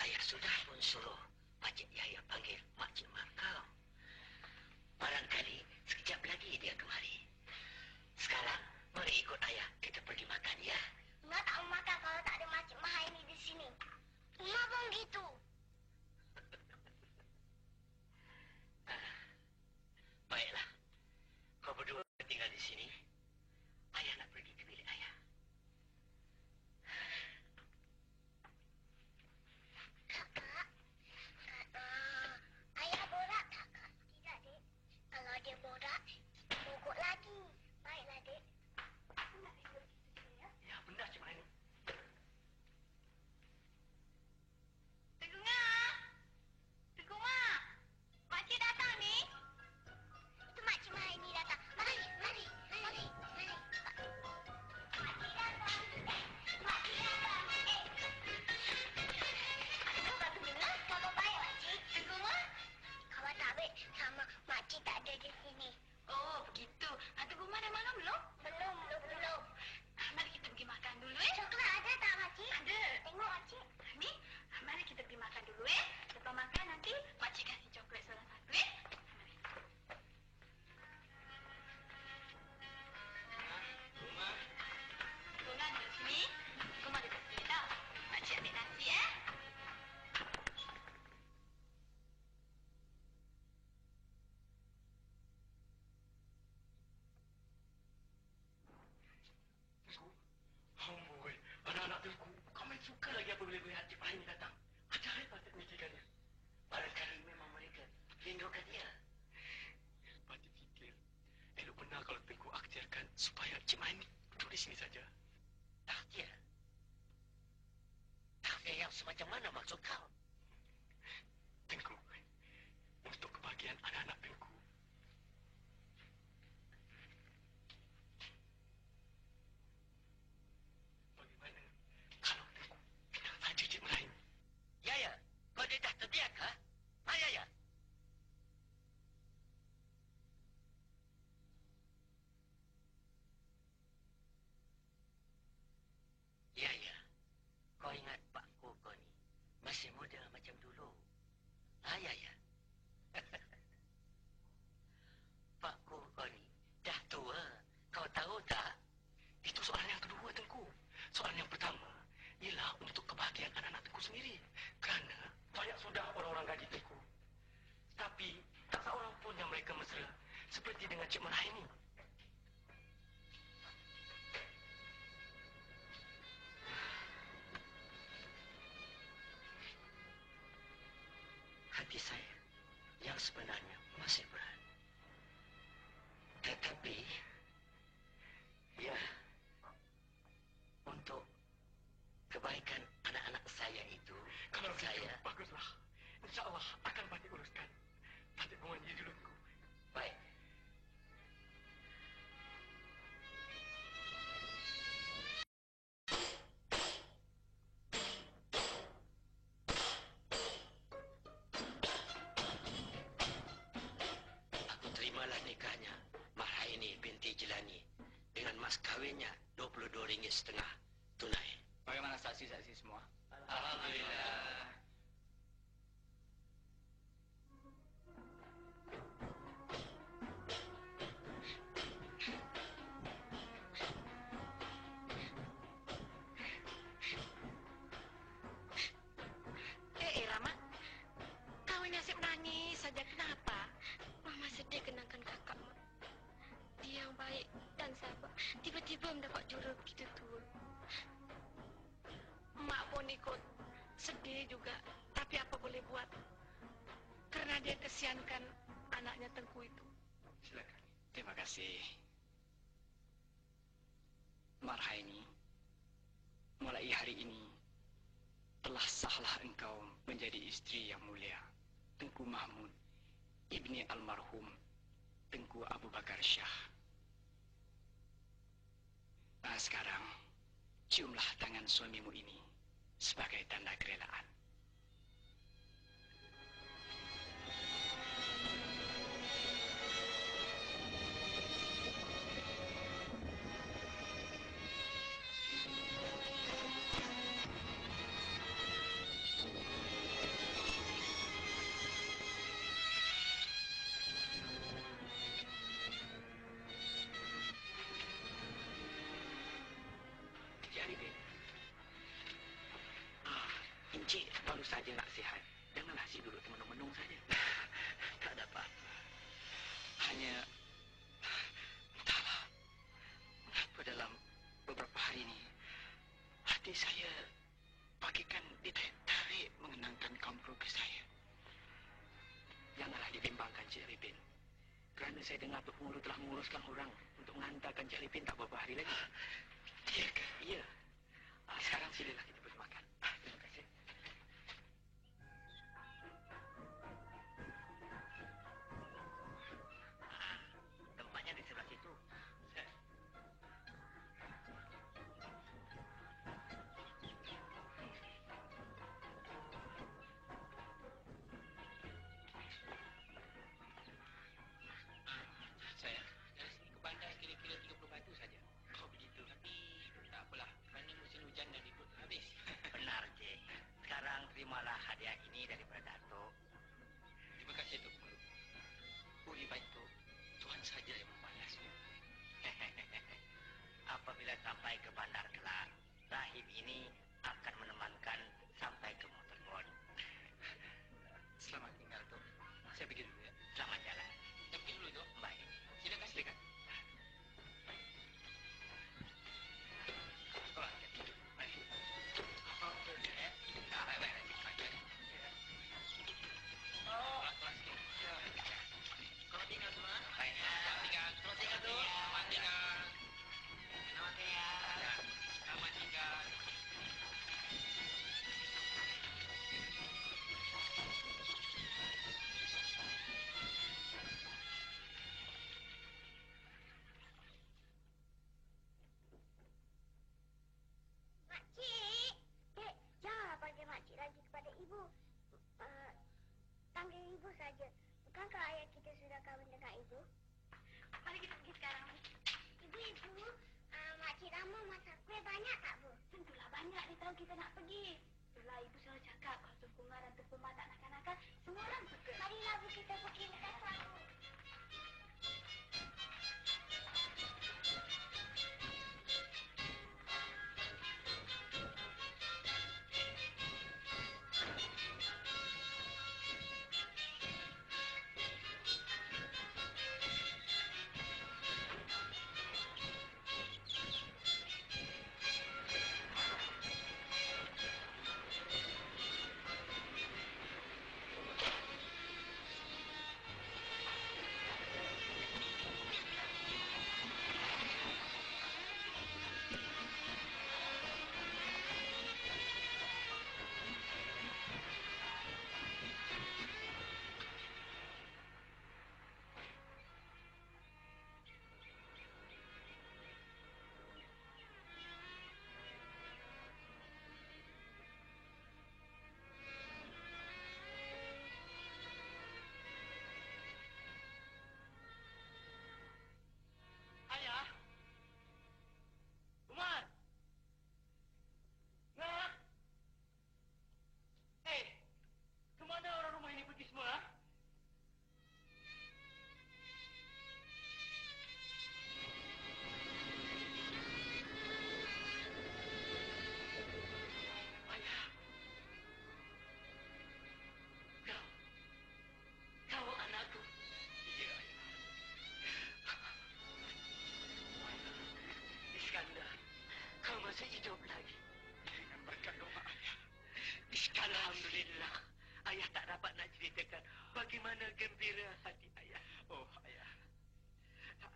Ayah sudah pun suruh Pakcik Yahya panggil Makcik Markau. Barangkali sekejap lagi dia kemari. Sekarang, mari ikut ayah. Kita pergi makan, ya? Mak tak mau makan kalau tak ada Makcik Mahal ini di sini. Mak pun gitu. Baiklah. Kau berdua tinggal di sini. Ayah nak pergi ke bilik ayah. Kakak, ayah borak tak, Kak? Tidak, Dek. Kalau dia borak, mogok lagi. Baiklah, Dek. Aku nak tidur situ je, ya. Ya, benar Cik Marahini. Tengku Ngah! Tengku Mak! Makcik datang ni. Itu Makcik Mahal ini datang. Mari, mari, mari, mari. Makcik datang. Makcik datang. Khabar gembira? Khabar baik, Makcik. Tengku Mak? Khabar tak baik sama Makcik tak ada di sini. Oh, begitu. Tengku Mak dah makan belum? Belum. Mari kita pergi makan dulu, Coklat ada tak, Makcik? Ada. Tengok, Makcik. Ni, mari kita pergi makan dulu, Lepas makan nanti, makcik kasih coklat salah satu, Mari. Rumah. Tunggu duduk sini. Tengku Mak duduk sini tau. Makcik ambil nasi, Tengku, amboi, anak-anak Tengku, kau main suka lagi apabila melihat Cik Marahini datang. Ajaib lah teknikannya. Barangkali memang mereka rindukan dia. Pakcik fikir, elok benar kalau Tengku akhtiarkan supaya Cik Marahini duduk di sini saja. Takhir. Takhir yang semacam mana maksud kau? Tengku, untuk kebahagiaan anak-anak Tengku. Bagaimana kalau Tengku kenal saja Cik Marahini? Yaya, kau dia dah terbiak, ha? Ha, Yaya? Yaya, kau ingat Pak Ku kau ni masih muda macam dulu. Ha, Yaya? Pak Ku kau ni dah tua. Kau tahu tak? Itu soalan yang kedua, Tengku. Soalan yang pertama ialah untuk kebahagiaan anak-anak Tengku sendiri. Kerana banyak sudah orang-orang gaji Tengku. Tapi tak seorang pun yang mereka mesra seperti dengan Cik Marahini. Hati saya yang sebenarnya masih berat. Tetapi, ya, untuk kebaikan anak-anak saya itu, Kalau saya... begitu, baguslah. InsyaAllah akan balik kawinnya RM22,5 tunai. Bagaimana saksi-saksi semua? Alhamdulillah. Rama, kau ini asyik menangis saja. Kenapa? Mama sedih kenangkan kakak, Mak. Dia yang baik dan sabar. Tiba-tiba mendapat jurus begitu tua. Mak pun ikut sedih juga. Tapi apa boleh buat? Karena dia kesiankan anaknya Tengku itu. Silakan. Terima kasih. Marhaini, mulai hari ini telah sahlah engkau menjadi istri yang mulia Tengku Mahmud ibni almarhum Tengku Abu Bakar Shah. Nah, sekarang ciumlah tangan suamimu ini sebagai tanda kerelaan. Encik baru saja nak sihat. Janganlah si duduk termenung-menung saja. Tak ada apa. Hanya entahlah mengapa dalam beberapa hari ini hati saya bagaikan ditarik mengenangkan kaum keluarga saya. Janganlah dibimbangkan Cik Arifin. Kerana saya dengar Tok Penghulu telah menguruskan orang untuk mengantarkan Cik Arifin tak beberapa hari lagi. Iyakah? Iya. Sekarang silalah kita pergi makan. Terima kasih. Tempatnya di sebelah situ. Saya dari sini ke bandar kira-kira 30 batu saja. Oh begitu. Tapi tak apalah, kerana musim hujan dan ribut habis. Benar, Cik. Sekarang terimalah hadiah ini daripada Datuk. Terima kasih Tok Penghulu. Budi baik tu, Tuhan saja yang membalasnya. Apabila sampai ke bandar kelak, Rahim ini akan menemankan sampai ke Motorboat. Selamat tinggal Tok. Saya pergi dulu ya. Selamat jalan. Saya pergi dulu Tok. Baik. Silakan, silakan. Oh, hati-hati. Baik. Oh, ya. Baik, baik. Oh, Pelan-pelan sikit. kau tinggal semua? Baik. Selamat tinggal. Selamat tinggal, Tu. Selamat tinggal. Selamat tinggal. Ya. Selamat tinggal. Makcik! Dek, janganlah panggil makcik lagi kepada ibu. Panggil ibu saja. Bukankah ayah kita sudah kahwin dengan ibu? Mari kita pergi sekarang. Ibu, makcik Rama masak kuih banyak tak, Bu? Tentulah banyak. Dia tahu kita nak pergi. Itulah ibu selalu cakap kalau Tunku Mak dan Tunku Mak tak nakal-nakal, semua orang suka. Marilah Bu kita pergi dekat sana. masih hidup lagi. Dengan berkat doa ayah. Iskandar. Alhamdulillah. Ayah tak dapat nak ceritakan bagaimana gembira hati ayah. Oh, ayah.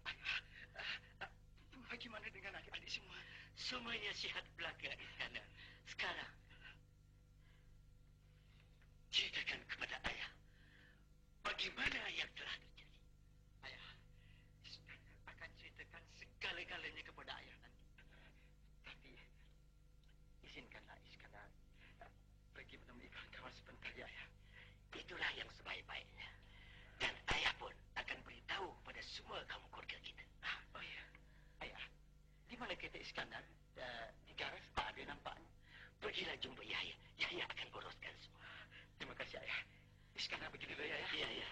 Ayah, bagaimana dengan adik-adik semua? Semuanya sihat belaka, Iskandar. Sekarang, ceritakan kepada ayah bagaimana yang telah terjadi. Ayah, Iskandar akan ceritakan segala-galanya kepada ayah nanti. Tapi, izinkanlah Iskandar pergi menemui kawan-kawan sebentar ya, ayah. Itulah yang sebaik-baiknya. Dan ayah pun akan beritahu kepada semua kaum keluarga kita. Oh ya, ayah, di mana kereta Iskandar? Di garas tak ada nampaknya. Pergilah jumpa Yahya. Yahya akan uruskan semua. Terima kasih ayah. Iskandar pergi dulu ya, ayah. Ya, ya.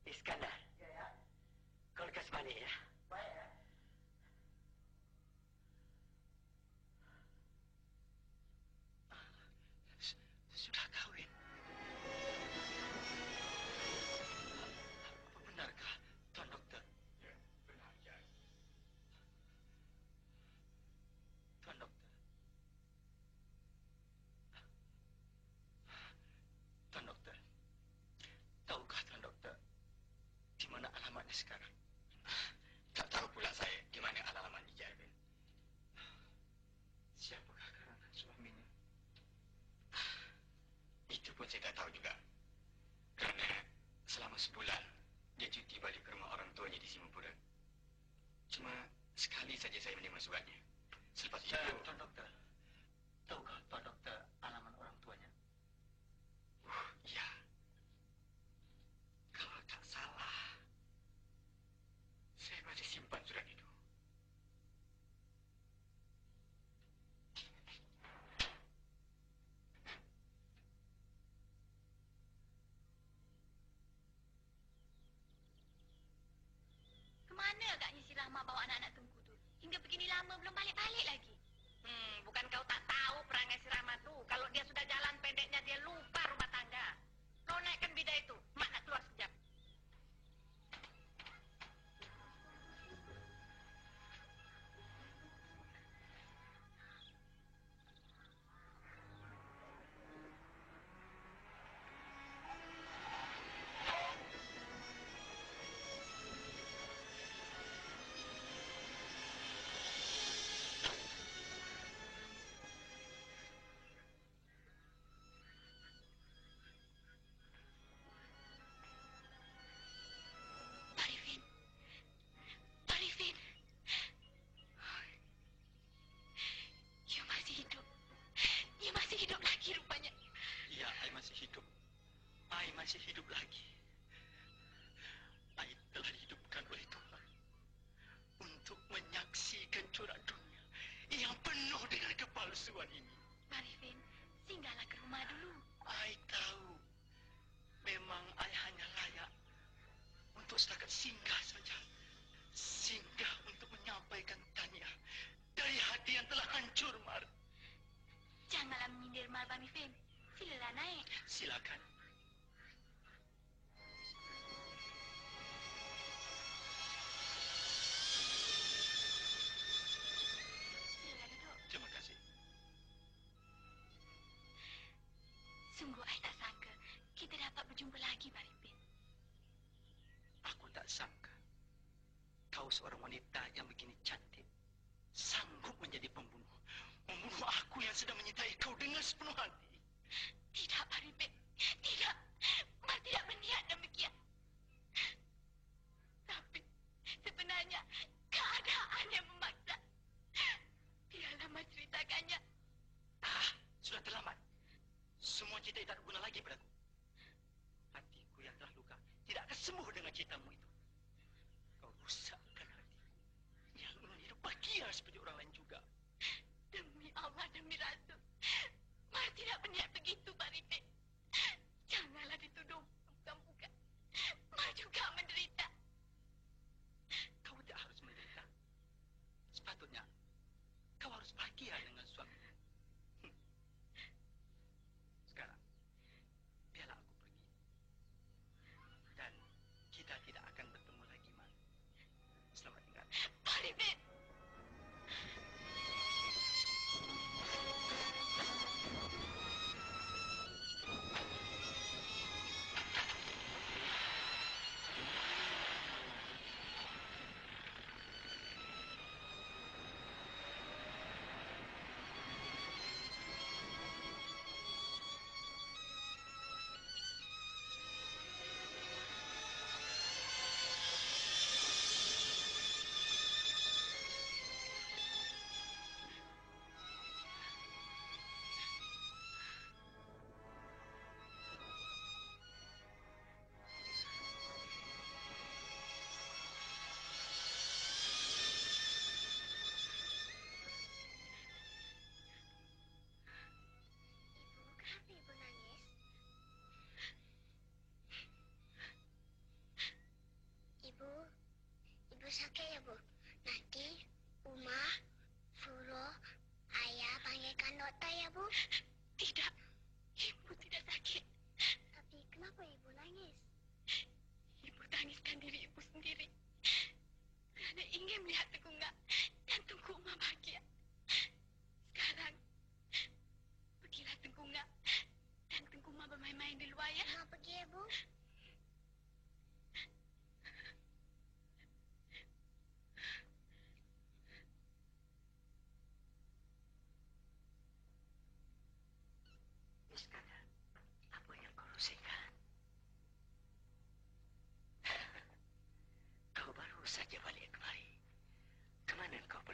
Iskandar. Ya, ya. Kau lekas balik ya. Baik ya. Sudah kahwin. Apa benarkah, Tuan Doktor? Ya, benar, ya. Tuan Doktor. Tuan Doktor. Tahukah Tuan Doktor di mana alamatnya sekarang? Tak tahu pula saya di mana alamat Ijaz. Siapakah karangan suaminya? Itu pun saya tak tahu juga. Kerana selama sebulan dia cuti balik ke rumah orang tuanya di Singapura. Cuma sekali saja saya menerima suratnya. Selepas itu, Tuan Doktor. Tahukah Tuan Doktor alamat orang tuanya? ya. Kalau tak salah, saya masih simpan surat itu. Kemana agaknya si Rahma bawa anak-anak Tengku tu? Hingga begini lama belum balik-balik lagi. Bukan kau tak tahu perangai si Rahmat tu. Kalau dia sudah jalan pendeknya, dia lupa rumah tangga. Kau naikkan bida itu. Mak nak keluar sekejap. Pak Arifin. Pak Arifin. You masih hidup. You masih hidup lagi rupanya. Ya, I masih hidup. I masih hidup lagi. I telah dihidupkan oleh Tuhan untuk menyaksikan corak dunia yang penuh dengan kepalsuan ini. Pak Arifin, singgahlah ke rumah dulu. I tahu memang I hanya layak untuk setakat singgah saja. Singgah untuk menyampaikan tahniah dari hati yang telah hancur, Mar. Janganlah menyindir Mal, Pak Arifin. Silalah naik. Silakan. Silalah duduk. Terima kasih. Sungguh I tak sangka kita dapat berjumpa lagi, Pak Arifin. Aku tak sangka kau seorang wanita yang begini cantik sanggup menjadi pembunuh. Membunuh aku yang sedang menyintai kau dengan sepenuh hati. Tidak, Pak Arifin. Tidak. Mas tidak berniat demikian. Tapi sebenarnya keadaan yang memaksa. Biarlah Mas ceritakannya. Sudah terlambat. Semua cerita itu tak berguna lagi padaku. Hatiku yang telah luka tidak akan sembuh dengan ceritamu itu. Kau rusakkan hati yang ingin hidup bahagia seperti orang lain juga. Demi Allah, demi Rasul. Mas tidak berniat begitu, Pak Arifin. Janganlah dituduh bukan-bukan. Mas juga menderita. Kau tidak harus menderita. Sepatutnya kau harus bahagia dengan suami. Sekarang biarlah aku pergi. Dan kita tidak akan bertemu lagi, Mar. Selamat tinggal. Pak Arifin.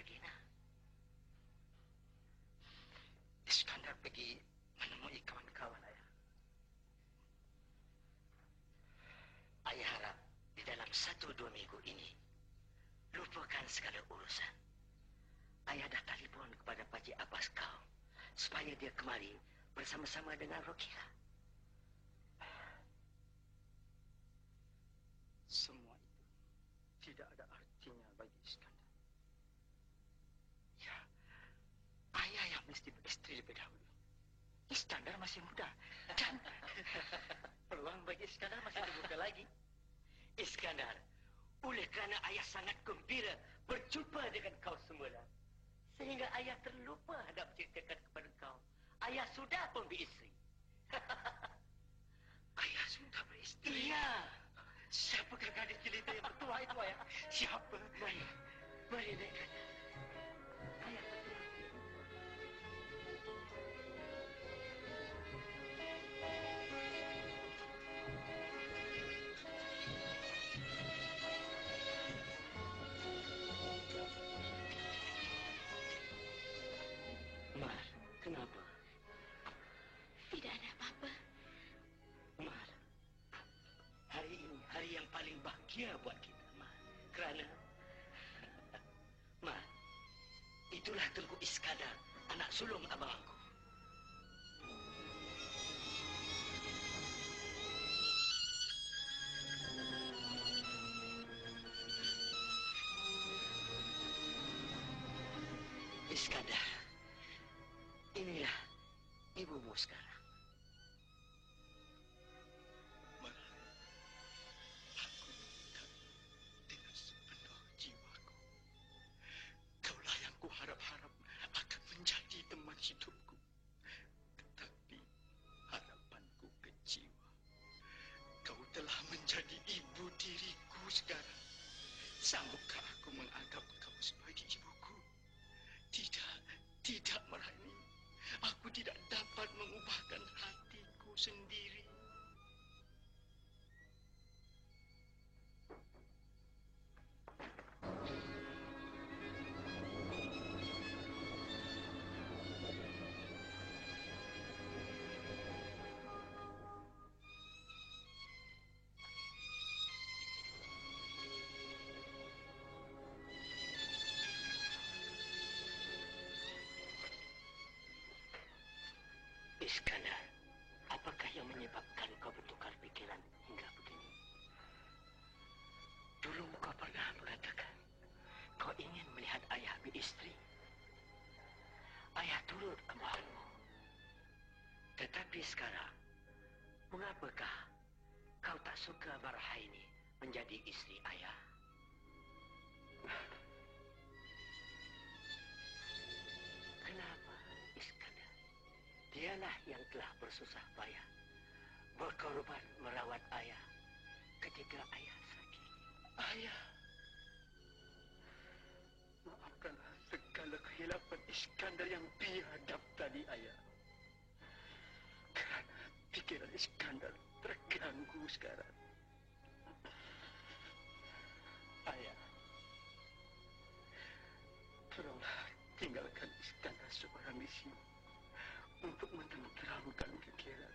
Regina? Iskandar pergi menemui kawan-kawan ayah. Ayah harap di dalam 1-2 minggu ini lupakan segala urusan. Ayah dah telefon kepada Pakcik Abbas kau supaya dia kemari bersama-sama dengan Rokia. Semua itu tidak ada artinya bagi Iskandar. Ya, ayah yang mesti beristri lebih dahulu. Iskandar masih muda dan peluang bagi Iskandar masih terbuka lagi. Iskandar, oleh kerana ayah sangat gembira berjumpa dengan kau semula, sehingga ayah terlupa hendak menceritakan kepada kau, ayah sudah pun beristri. Ayah sudah beristri? Iya. Siapakah gadis jelita yang bertuah itu, ayah? Siapa? Mari naikkan. Ayah bertuah. Mar, kenapa? Tidak ada apa-apa. Mar, hari ini hari yang paling bahagia buat kita, Mar. Kerana, Mar, itulah Tengku Iskandar, anak sulung abang aku. Iskandar, inilah ibumu sekarang. Mar, aku minta dengan sepenuh jiwaku. Kaulah yang kuharap-harap akan menjadi teman hidupku. Tetapi harapanku kecewa. Kau telah menjadi ibu diriku sekarang. Sanggupkah aku menganggap kau sebagai ibuku? Tidak, Marani. Aku tidak dapat mengubahkan hatiku sendiri. Iskandar, apakah yang menyebabkan kau bertukar pikiran hingga begini? Dulu kau pernah mengatakan kau ingin melihat ayah beristri. Ayah turut kemauanmu. Tetapi sekarang, mengapakah kau tak suka Marhaini menjadi istri ayah? Kenapa, Iskandar? Dialah yang telah bersusah payah, berkorban merawat ayah ketika ayah sakit. Ayah, maafkanlah segala kehilapan Iskandar yang biadab tadi, ayah. Kerana pikiran Iskandar terganggu sekarang. Ayah, tolonglah tinggalkan Iskandar seorang di sini untuk menenteramkan fikiran.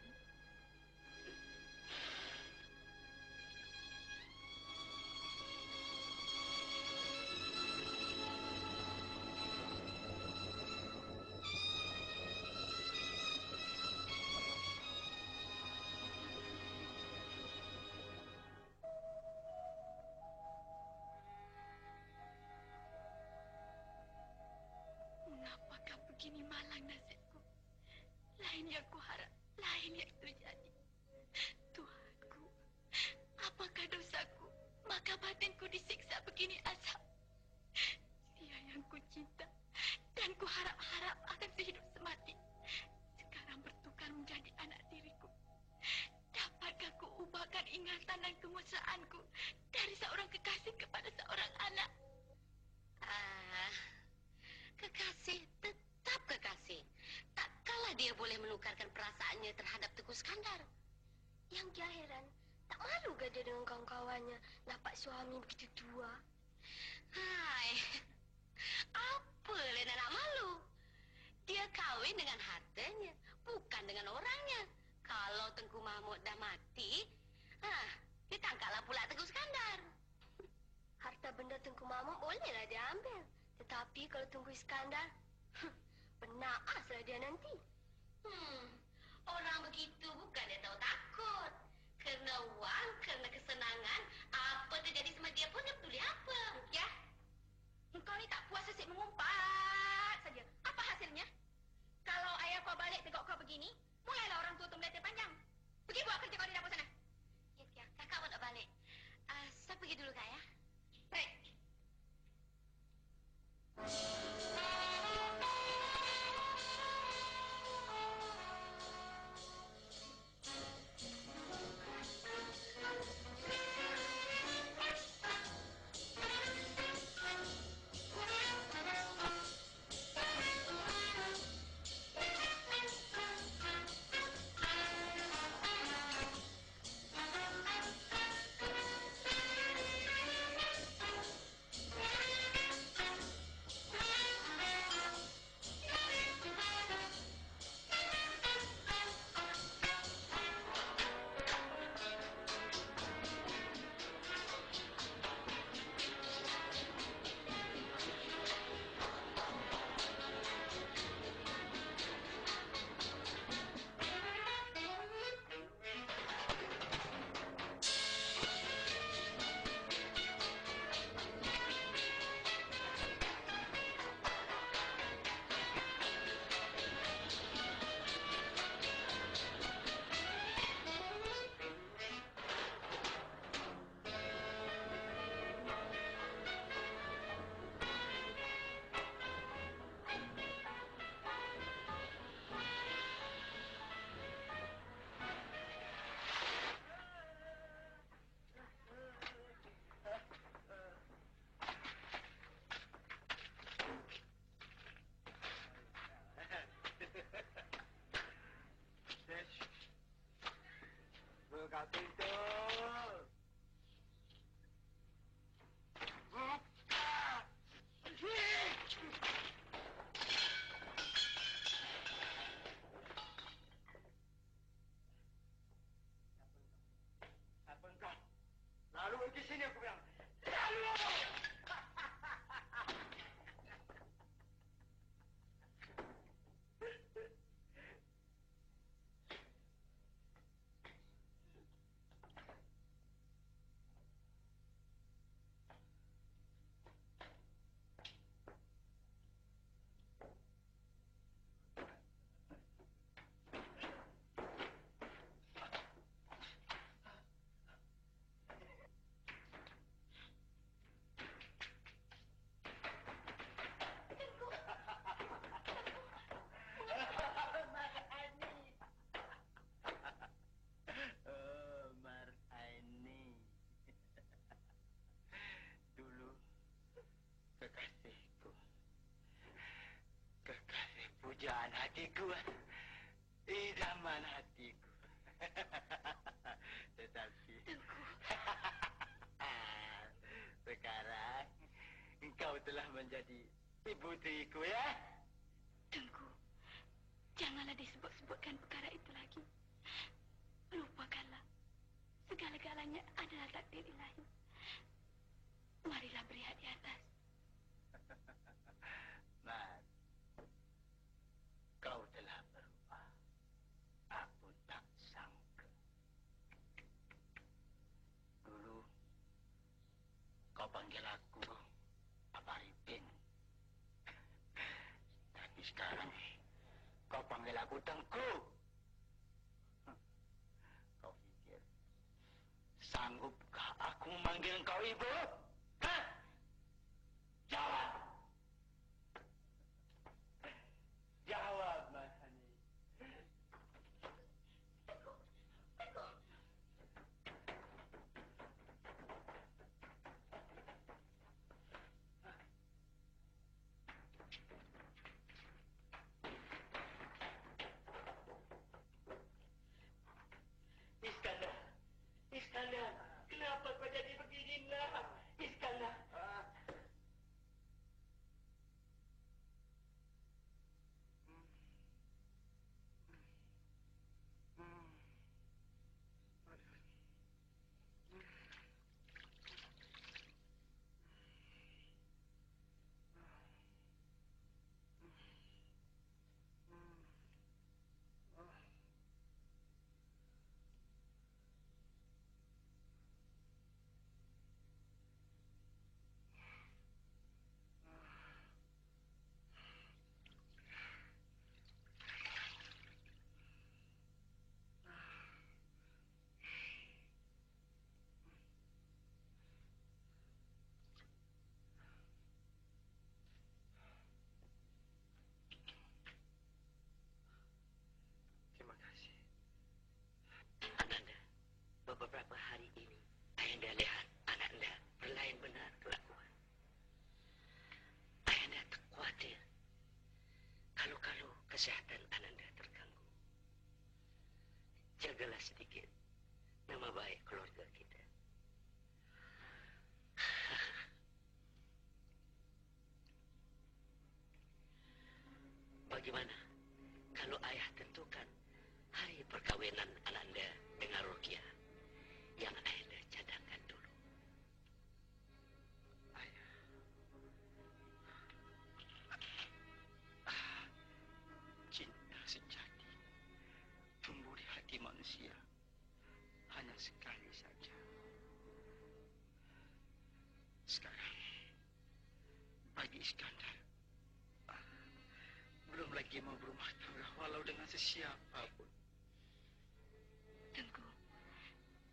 Mengapakah begini malang nasibku? Lain yang kuharap, lain yang terjadi. Tuhanku, apakah dosaku? Maka batinku disiksa begini azab. Dia yang kucinta dan kuharap-harap akan sehidup semati, sekarang bertukar menjadi anak tiriku. Dapatkah kuubahkan ingatan dan kemesraanku dari seorang kekasih kepada seorang anak? Kekasih tetap kekasih. Tak kalah dia boleh menukarkan perasaannya terhadap Tengku Iskandar. Yang dia heran, tak malu ke dia dengan kawan-kawannya dapat suami begitu tua? Hai, apa dah mati, ditangkaplah pula Tengku Iskandar. Harta benda Tengku Mahmud bolehlah dia ambil. Tetapi kalau Tengku Iskandar, penaaslah dia nanti. Orang begitu bukan dia tahu takut. Kerana wang, kerana kesenangan, apa terjadi sama dia pun dia peduli apa. Ya? Engkau ni tak puas asyik mengumpat saja. Apa hasilnya? Kalau ayah kau balik tengok kau begini, mulailah orang tua tu melete panjang. Pergi buat kerja kau di dapur sana. Ya, kakak pun nak balik. Saya pergi dulu, Kak, ya. Baik. Buka pintu. Buka. Apa engkau? Lalu pergi sini aku bilang. Lalu. Pujaan hatiku, idaman hatiku. Tetapi sekarang engkau telah menjadi ibu tiriku, ya? Tengku, janganlah disebut-sebutkan perkara itu lagi. Lupakanlah. Segala-galanya adalah takdir ilahi. Marilah berehat di atas. Mas, kau telah berubah. Aku tak sangka. Dulu, kau panggil aku Abah Arifin. Tapi sekarang, kau panggil aku Tengku. Kau fikir, sanggupkah aku memanggil kau ibu? Hah? Jawab! Jawab, Mas Hani. Iskandar, Iskandar, kenapa kau jadi begini, nak? kesehatan Ananda terganggu. Jagalah sedikit nama baik keluarga kita. Bagaimana kalau ayah tentukan hari perkawinan Ananda dengan Rukia yang ayah cadangkan dulu? Ayah. Cinta sejati tumbuh di hati manusia hanya sekali saja. Sekarang bagi Iskandar belum lagi mau berumah tangga walau dengan sesiapa pun. Tengku,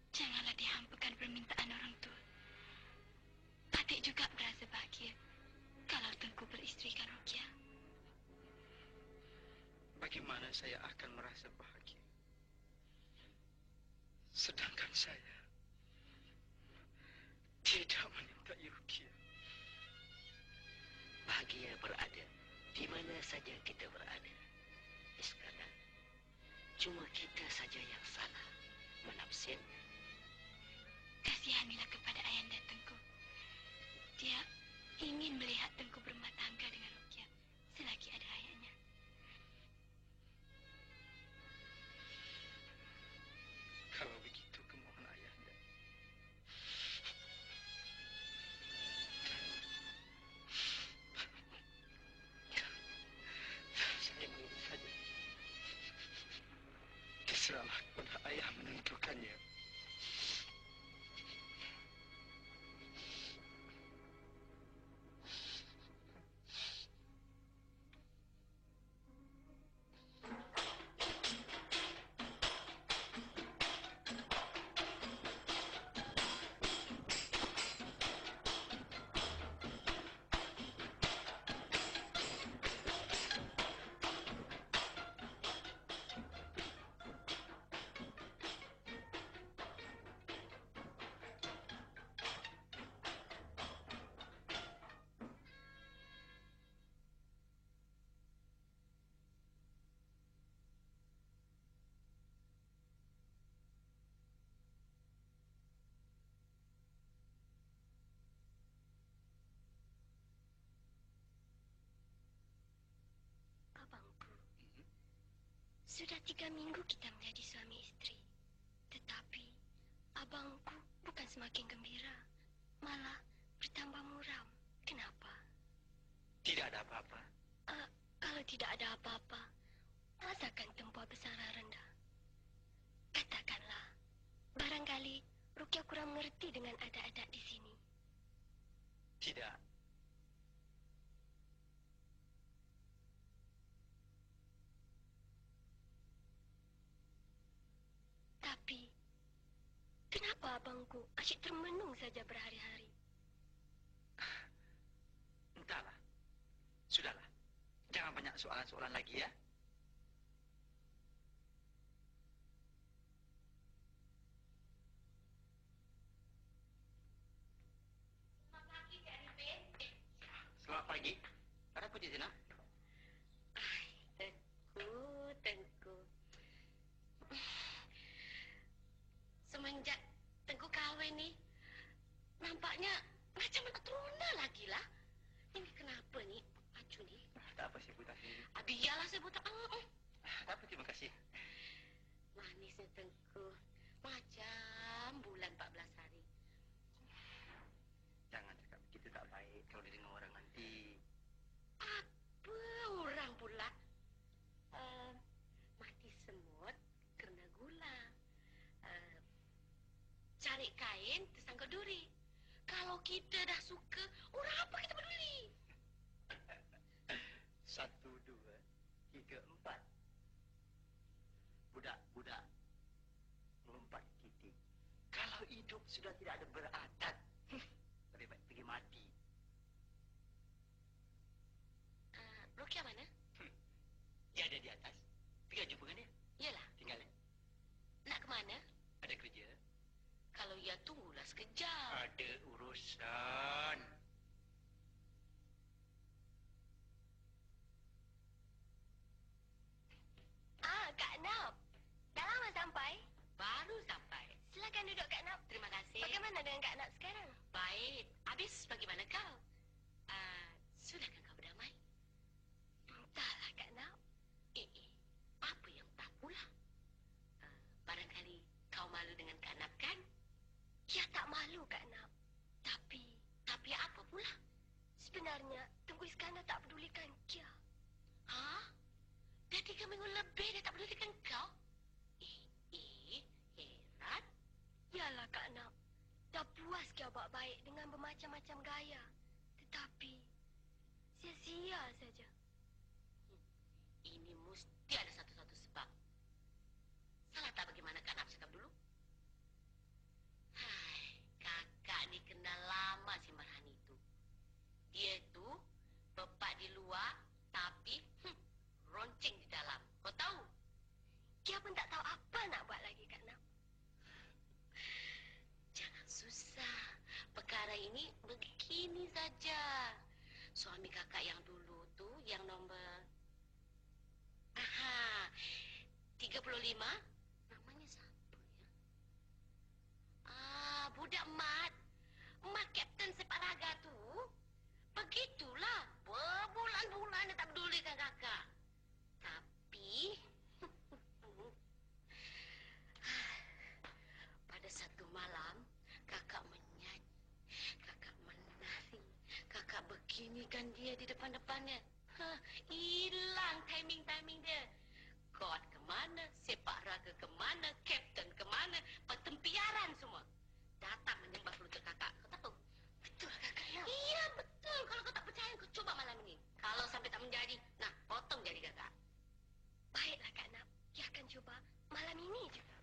janganlah dihampakan permintaan orang tua. Adik juga berasa bahagia kalau Tengku beristrikan Rukia. Bagaimana saya akan merasa bahagia sedangkan saya tidak menyukai Rukia? Bahagia berada di mana saja kita berada, Iskandar. Cuma kita saja yang salah menafsirnya. Kasihanilah kepada ayahanda Tengku. Dia ingin melihat Tengku berumah tangga dengan Rukia selagi ada ayahnya. Kalau begitu kemohon ayahanda, saya menurut saja. Terserahlah kepada ayah menentukannya. Abangku, sudah 3 minggu kita menjadi suami istri. Tetapi abangku bukan semakin gembira, malah bertambah muram. Kenapa? Tidak ada apa-apa. Kalau tidak ada apa-apa, rasakan tempoh besar rendah. Katakanlah, barangkali Rukia kurang mengerti dengan adat-adat di sini. Tidak. Tapi, kenapa abangku asyik termenung saja berhari-hari? Entahlah. Sudahlah. Jangan banyak soalan-soalan lagi ya. Selamat pagi, Cik Arifin. Selamat pagi. Ada apa di sana? Tengku. Semenjak Tengku kahwin nih, nampaknya macam anak teruna lagi lah. Ini kenapa nih, Acu nih? Tak apa, saya buta sendiri. Biarlah saya buta. Tak apa, terima kasih. Manisnya Tengku, macam bulan 14 hari. Jangan cakap begitu, tak baik kalau didengar orang nanti. Apa orang pula? Mati semut kerana gula. Cari kain tersangkut duri. Kalau kita dah suka, orang apa kita peduli? 1, 2, 3, 4. Budak-budak melompat titik. Kalau hidup sudah tidak ada beradat, lebih baik pergi mati. Rukia mana? Dia ada di atas. Pergi jumpa dengan dia. Yalah, Tinggal. nak ke mana? Ada kerja. Kalau ia tunggulah sekejap. Ada urusan. Silakan duduk, Kak Nap. Terima kasih. Bagaimana dengan Kak Nap sekarang? Baik. Habis bagaimana kau? Sudahkah kau berdamai? Entahlah, Kak Nap. Apa yang tak pula? Barangkali kau malu dengan Kak Nap, kan? Ya, tak malu, Kak Nap. Tapi apa pula? Sebenarnya, Tengku Iskandar tak pedulikan Kia. Hah? Dah 3 minggu lebih dia tak pedulikan kau? Heran. Yalah, Kak Nap. Dah puas Kia buat baik dengan bermacam-macam gaya. Tetapi, sia-sia saja. Ini mesti ada satu-satu sebab. Salah tak bagaimana Kak Nap cakap dulu? Hai, kakak ni kenal lama si Marhani itu. Dia tu bepak di luar, tapi ronceng di dalam. Kau tahu? Kia pun tak tahu apa nak buat lagi, Kak Nap. Jangan susah. Perkara ini begini saja. Suami kakak yang dulu tu, yang nombor 35, namanya siapa ya? Budak Mat. Mat kapten sepak raga tu. Begitulah. Berbulan-bulan dia tak pedulikan kakak. Tapi pada satu malam, kakak menyanyi, kakak menari, kakak beginikan dia di depan-depannya. Hilang timing-timing dia. God kemana, sepak raga kemana, kapten kemana, pertempiaran semua. Datang menyembah lutut kakak. Kau tahu? Betul, Kakak Nap. Iya, betul. Kalau kau tak percaya, kau coba malam ini. Kalau sampai tak menjadi, nah, potong jari kakak. Baiklah, Kak Nap. Kia akan cuba malam ini juga.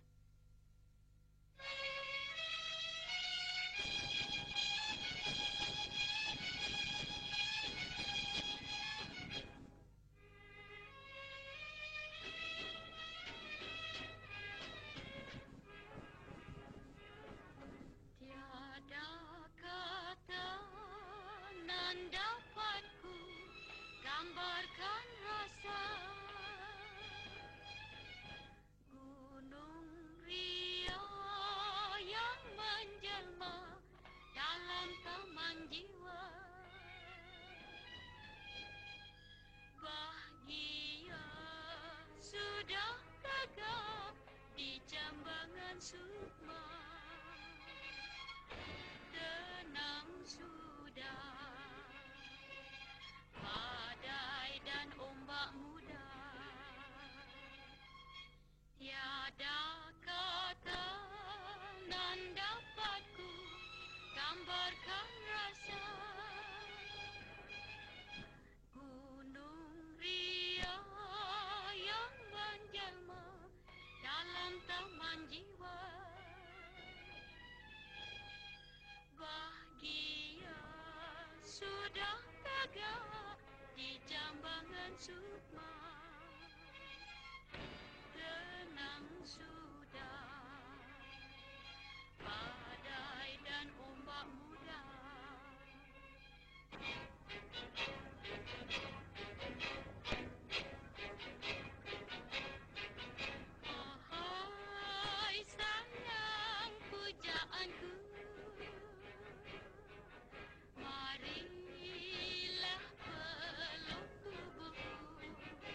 Tiada kata nan dapat ku gambarkan rasa gunung ria yang menjelma dalam taman jiwa. Bahagia sudah gagap di jambangan sukma. Tenang sudah badai dan ombak muda. Tiada kata nan dapat ku gambarkan rasa gunung ria yang menjelma dalam taman jiwa. Bahagia sudah tegak di jambangan sukma. Tenang sudah badai dan ombak muda. Hai sayang pujaanku, marilah peluk tubuhku.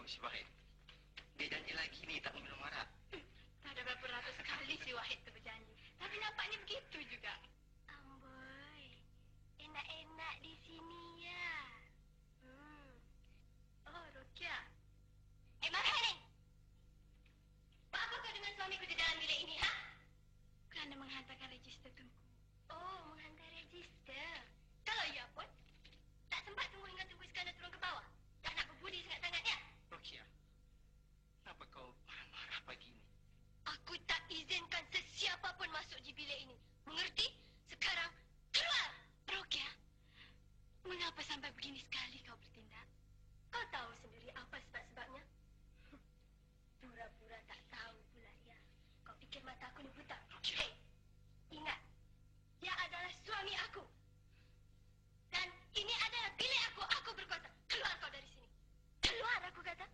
si Wahid. Dia janji lagi ni tak minum arak. Tak ada berapa ratus kali si Wahid tu berjanji. Tapi nampaknya begitu juga. Amboi, enak-enak di sini ya. Oh, Rokia. Marhani! Buat apa kau dengan suamiku di dalam bilik ini, ha? Kerana menghantarkan register Tunku. Oh, menghantar register. Kalau ya pun, tak sempat tunggu hingga Tunku Iskandar turun ke bawah. Dah nak berbudi sangat-sangat ya? Rokia, kenapa kau marah pagi ni? Aku tak izinkan sesiapa pun masuk di bilik ini. Mengerti? Sekarang, keluar! Rokia, mengapa sampai begini sekali kau bertindak? Kau tahu sendiri apa sebab-sebabnya? Pura-pura tak tahu pula ya. Kau fikir mata aku ni buta? Hei, ingat. Dia adalah suami aku. Dan ini adalah bilik aku. Aku berkuasa. Keluar kau dari sini. Keluar aku kata.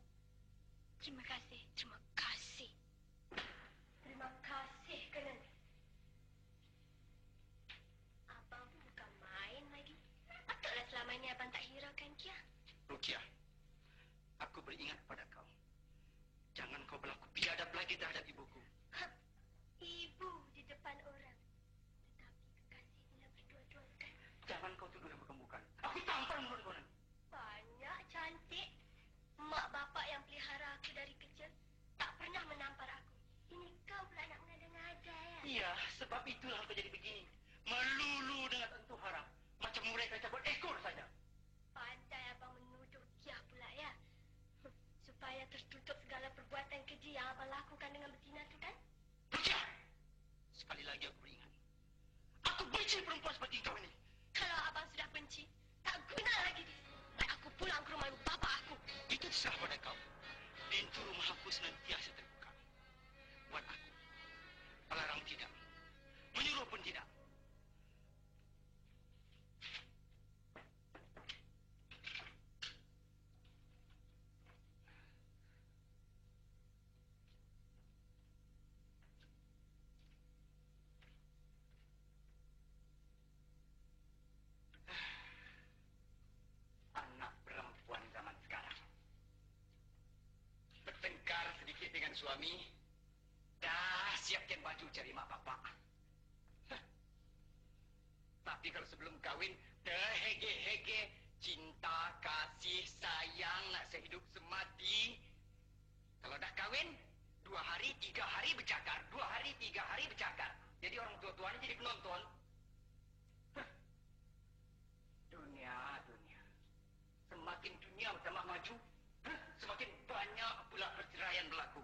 Terima kasih. Terima kasih. Terima kasih kerana abang pun bukan main lagi. Patutlah selama ini abang tak hiraukan Kia. Rokia, aku beringat kepada kau. Jangan kau berlaku biadab lagi terhadap ibuku. Ibu di depan orang. Tetapi kekasih bila berdua-duakan. Jangan kau tuduh yang bukan-bukan. Aku tampar mulut kau nanti. Banyak cantik. Mak bapak yang pelihara aku dari kecil tak pernah menampar aku. Ini kau pula nak mengada-ngada ya? Iya, sebab itulah kau jadi begini. Melulu dengan tentu haram. Macam mereka cabut ekor saja. Pandai abang menuduh Kia pula ya? Supaya tertutup segala perbuatan keji yang abang lakukan dengan betina tu kan? Rokia! Sekali lagi aku beringat. Aku benci perempuan seperti kau ini. Kalau abang sudah benci, tak guna lagi di sini. Baik aku pulang ke rumah bapa aku. Itu terserah pada kau. Pintu rumah aku senantiasa terbuka. Buat aku. Melarang tidak. Menyuruh pun tidak. Anak perempuan zaman sekarang. Bertengkar sedikit dengan suami. Dah siapkan baju cari mak bapak. Hah. Tapi kalau sebelum kahwin, terhege-hege, cinta, kasih, sayang, nak sehidup semati. Kalau dah kahwin, 2 hari, 3 hari bercakar. 2 hari, 3 hari bercakar. Jadi orang tua-tua ni jadi penonton. Hah. Dunia. Semakin dunia bertambah maju, semakin banyak pula perceraian berlaku.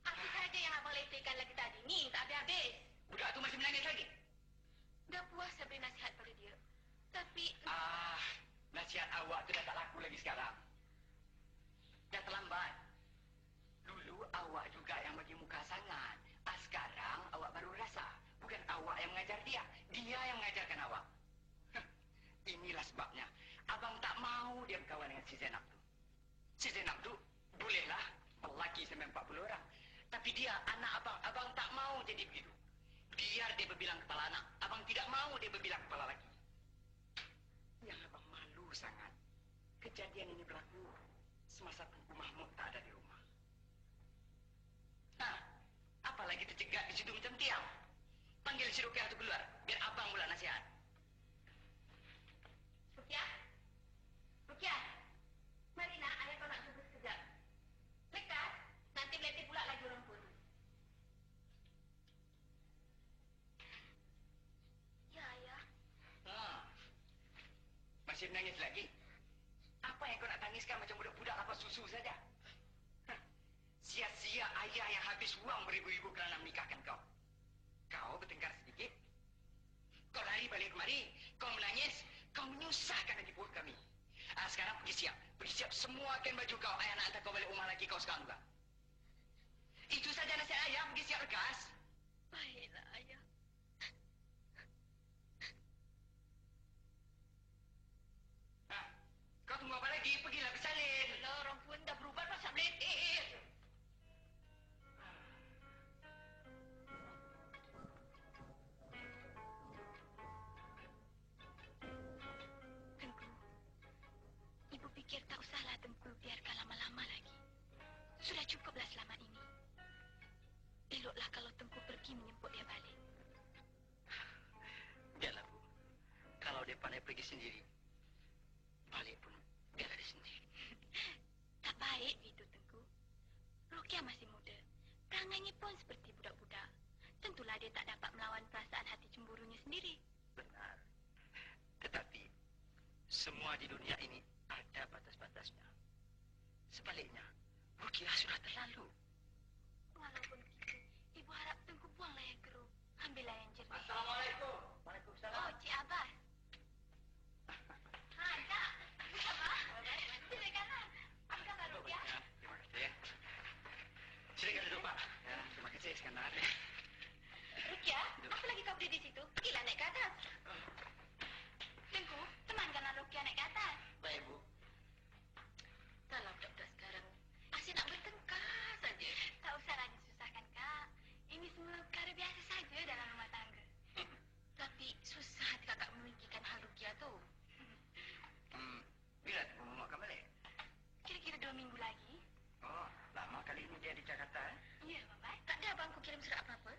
Apa saja yang abang letihkan lagi tadi? Ni tak habis-habis. Budak tu masih menangis lagi. Dah puas saya beri nasihat pada dia. Tapi... Nasihat awak tu dah tak laku lagi sekarang. Dah terlambat. Dulu awak juga yang bagi muka sangat. Sekarang awak baru rasa. Bukan awak yang mengajar dia. Dia yang mengajarkan awak. Inilah sebabnya. Abang tak mau dia berkawan dengan si Zainab tu. Si Zainab tu bolehlah lelaki sampai 40 orang. Tapi dia anak abang. Abang tak mau jadi begitu. Biar dia berbilang kepala anak. Abang tidak mau dia berbilang kepala laki. Yang abang malu sangat. Kejadian ini berlaku semasa Tunku Mahmud tak ada di rumah. Apalagi tercegat di situ macam tiang. Panggil si Rukiah tu keluar. Biar abang pula nasihat. Rukiah, mari nak, ayah kau nak jumpa sekejap. Lekas, nanti meletih pula lagi orang pun. Ya, ayah. Masih menangis lagi? Apa yang kau nak tangiskan macam budak-budak lapas susu saja? Sia-sia ayah yang habis wang beribu-ribu kerana menikahkan kau. Kau bertengkar sedikit. Kau lari balik kemari. Kau menangis. Kau menyusahkan hati perut kami. Sekarang pergi siap. Pergi siap semuakan baju kau. Ayah nak hantar kau balik rumah lagi kau sekarang juga. Itu saja nasihat ayah. Pergi siap lekas. Baiklah, ayah. Kau tunggu apa lagi? Pergilah bersalin. Kalau orang pun dah berubah pasal meletih. Tengku, ibu fikir tak usahlah Tengku biarkan lama-lama lagi. selama ini. Eloklah kalau Tengku pergi menjemput dia balik. Biarlah, Bu. Kalau dia pandai pergi sendiri, balik pun biarlah dia sendiri. Tak baik begitu, Tengku. Rokia masih muda. Perangainya pun seperti budak-budak. Tentulah dia tak dapat melawan perasaan hati cemburunya sendiri. Benar. Tetapi, semua di dunia ini ada batas-batasnya. Sebaliknya, Rukiah sudah terlalu. Walaupun begitu, Ibu harap Tengku buanglah yang keruh. Ambillah yang jernih. Assalamualaikum. Waalaikumsalam. Oh, Cik Abbas. Ha, Kak. Apa khabar? Silakanlah. Apa khabar, Rukiah? Terima kasih. Silakan duduk, Pak. Ya, terima kasih, Iskandar. Rukiah, apa lagi kau berdiri di situ? Pergilah naik ke atas. Tengku, temankanlah Rukiah naik ke atas. Baik, Bu. Dalam budak-budak sekarang, asyik nak bertengkar saja. Tak usahlah disusahkan, Kak. Ini semua perkara biasa saja dalam rumah tangga. Tapi susah hati kakak memikirkan hal Rukiah tu. Bila Tengku Mamat akan balik? Kira-kira 2 minggu lagi. Oh, lama kali ini dia di Jakarta, eh? Ya, Mamat. Tak ada abangku kirim surat apa-apa.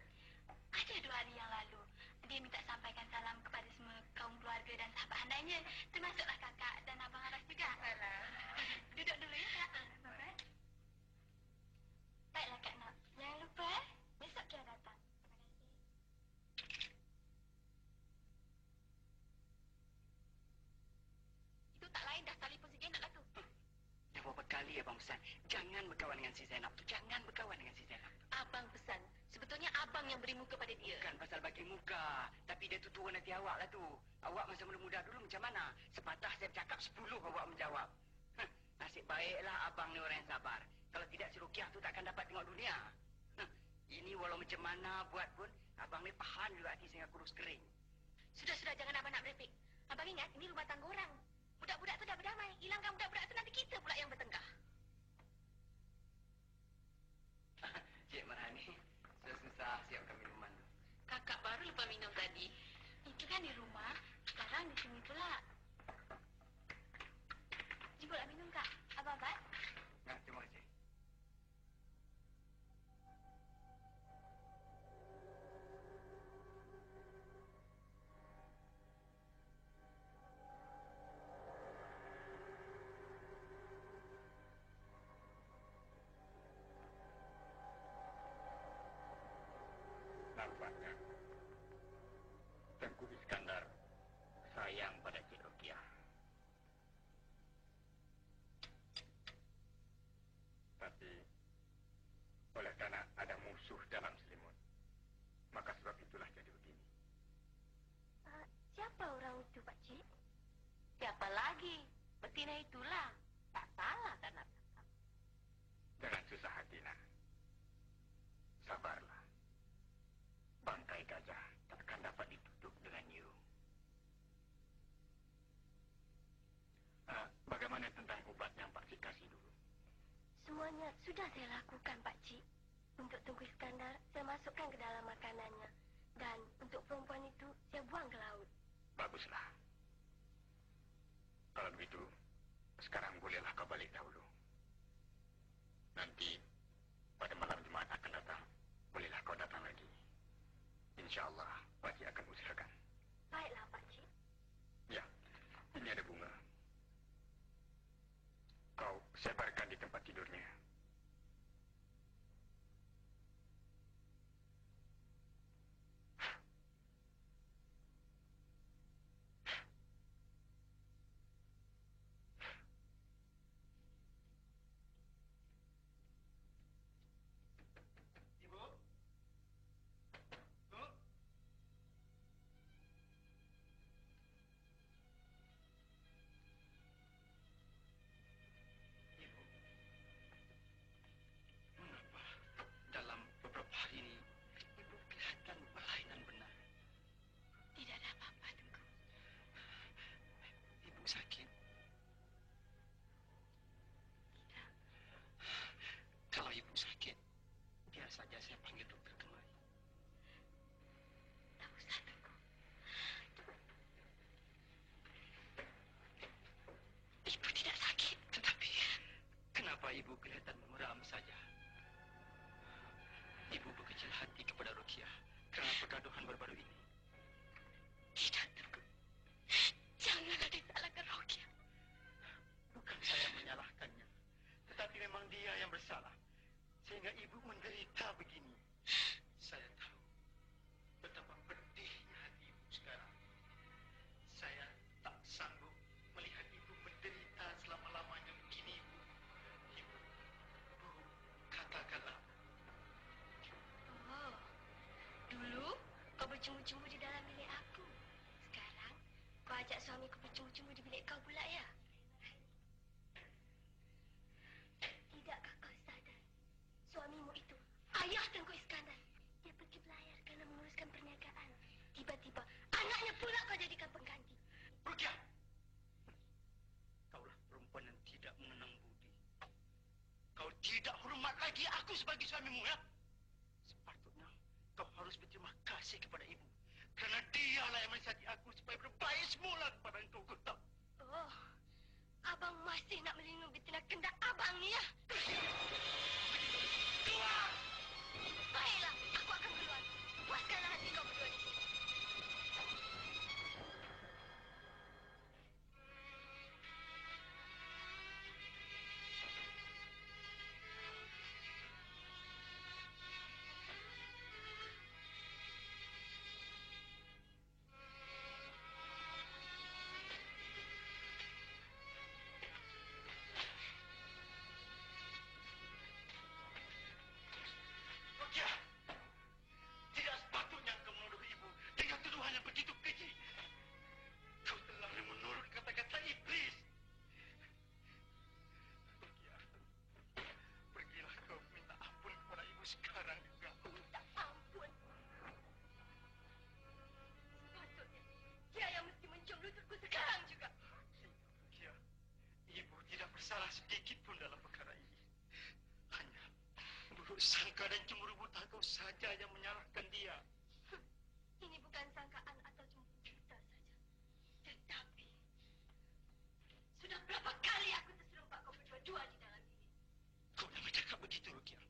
Ada 2 hari yang lalu. Dia minta sampaikan salam kepada semua kaum keluarga dan sahabat handainya. Termasuklah kakak dan abang Abbas juga. Alah. Duduk dulu ya, Kak. Mamat. Baiklah, Kak Nak. Jangan lupa, besok Kia datang. Terima kasih. Itu tak lain dah telefon si Zainab lah tu. Dah berapa kali Abang pesan, jangan berkawan dengan si Zainab tu. Jangan berkawan dengan si Zainab tu. Abang pesan. Sebetulnya abang yang beri muka pada dia. Bukan pasal bagi muka. Tapi dia tu turun hati awak lah tu. Awak masa muda-muda dulu macam mana? Sepatah saya bercakap 10 awak menjawab. Nasib baiklah abang ni orang yang sabar. Kalau tidak si Rukiah tu takkan dapat tengok dunia. Ini walau macam mana buat pun, abang ni tahan juga hati sehingga kurus kering. Sudah, jangan abang nak berepek. Abang ingat, ini rumah tangga orang. Budak-budak tu dah berdamai. Hilangkan budak-budak tu, nanti kita pula yang bertengkar. Cik Marhani, susah siapkan minuman. Kakak baru lepas minum tadi. Itu kan di rumah, sekarang di sini pula. Jemputlah minum, Kak. Abang Abbas. Nah, terima kasih. Nampaknya Tengku Iskandar sayang pada Cik Rukiah. Tapi oleh karena ada musuh dalam selimut, maka sebab itulah jadi begini. Siapa orang itu, Pak Cik? Siapa lagi? Betina itulah. Tak salah kan nak cakap. Jangan susah hati, nak. Sabarlah. Bangkai gajah takkan dapat ditutup dengan you. Bagaimana tentang ubat yang Pak Cik kasih dulu? Semuanya sudah saya lakukan, Pak Cik. Untuk Tengku Iskandar, saya masukkan ke dalam makanannya. Dan untuk perempuan itu, saya buang ke laut. Baguslah. Kalau begitu, sekarang bolehlah kau balik dahulu. Nanti, pada malam Jumaat akan datang, bolehlah kau datang lagi. InsyaAllah, Pak Cik akan usahakan. Baiklah, Pak Cik. Ya, ini ada bunga. Kau sebarkan di tempat tidurnya. Ibu? Bu? Ibu? Mengapa dalam beberapa hari ini Ibu kelihatan berlainan benar? Tidak ada apa-apa, Tengku. Ibu sakit? Tidak. Kalau Ibu sakit, biar saja saya panggil dokter kemari. Tak usah, Tengku. Ibu tidak sakit, tetapi kenapa Ibu kelihatan muram saja? Ibu berkecil hati kepada Rukiah kerana pergaduhan baru-baru ini. Tidak, Tengku. Janganlah disalahkan Rokia. Bukan saya menyalahkannya, tetapi memang dia yang bersalah sehingga ibu menderita begini. Saya tahu betapa pedihnya hati ibu sekarang. Saya tak sanggup melihat ibu menderita selama-lamanya begini, ibu. Ibu, katakanlah. Oh, dulu kau bercumbu-cumbu di dalam bilik aku. Sekarang kau ajak suamiku bercumbu-cumbu di bilik kau pula, ya? Tidakkah kau sadar? Suamimu itu ayah Tengku Iskandar. Dia pergi belayar kerana menguruskan perniagaan. Tiba-tiba anaknya pula kau jadikan pengganti. Rukiah! Kaulah perempuan yang tidak mengenang budi. Kau tidak hormat lagi aku sebagai suamimu, ya? Sepatutnya kau harus berterima kasih kepada ibu. Kerana dialah yang menasihati aku supaya berbaik semula kepada engkau, kau tahu. Oh, abang masih nak melindungi betina kendak abang ni, ya? Keluar! Baiklah, aku akan keluar. Puaskanlah hati kau berdua di sini. Rukiah! Tidak sepatutnya engkau menuduh ibu dengan tuduhan yang begitu keji. Kau telah menurut kata-kata iblis. Rukiah, pergilah kau minta ampun kepada ibu sekarang juga. Minta ampun. Sepatutnya dia yang mesti mencium lututku sekarang juga. Rukiah, ibu tidak bersalah sedikit pun dalam perkara ini. Hanya buruk sangka dan cemburu buta kau saja yang menyalahkan dia. Ini bukan sangkaan atau cemburu buta saja. Tetapi sudah berapa kali aku terserempak kau berdua-dua di dalam ini. Kau jangan cakap begitu, Rukiah.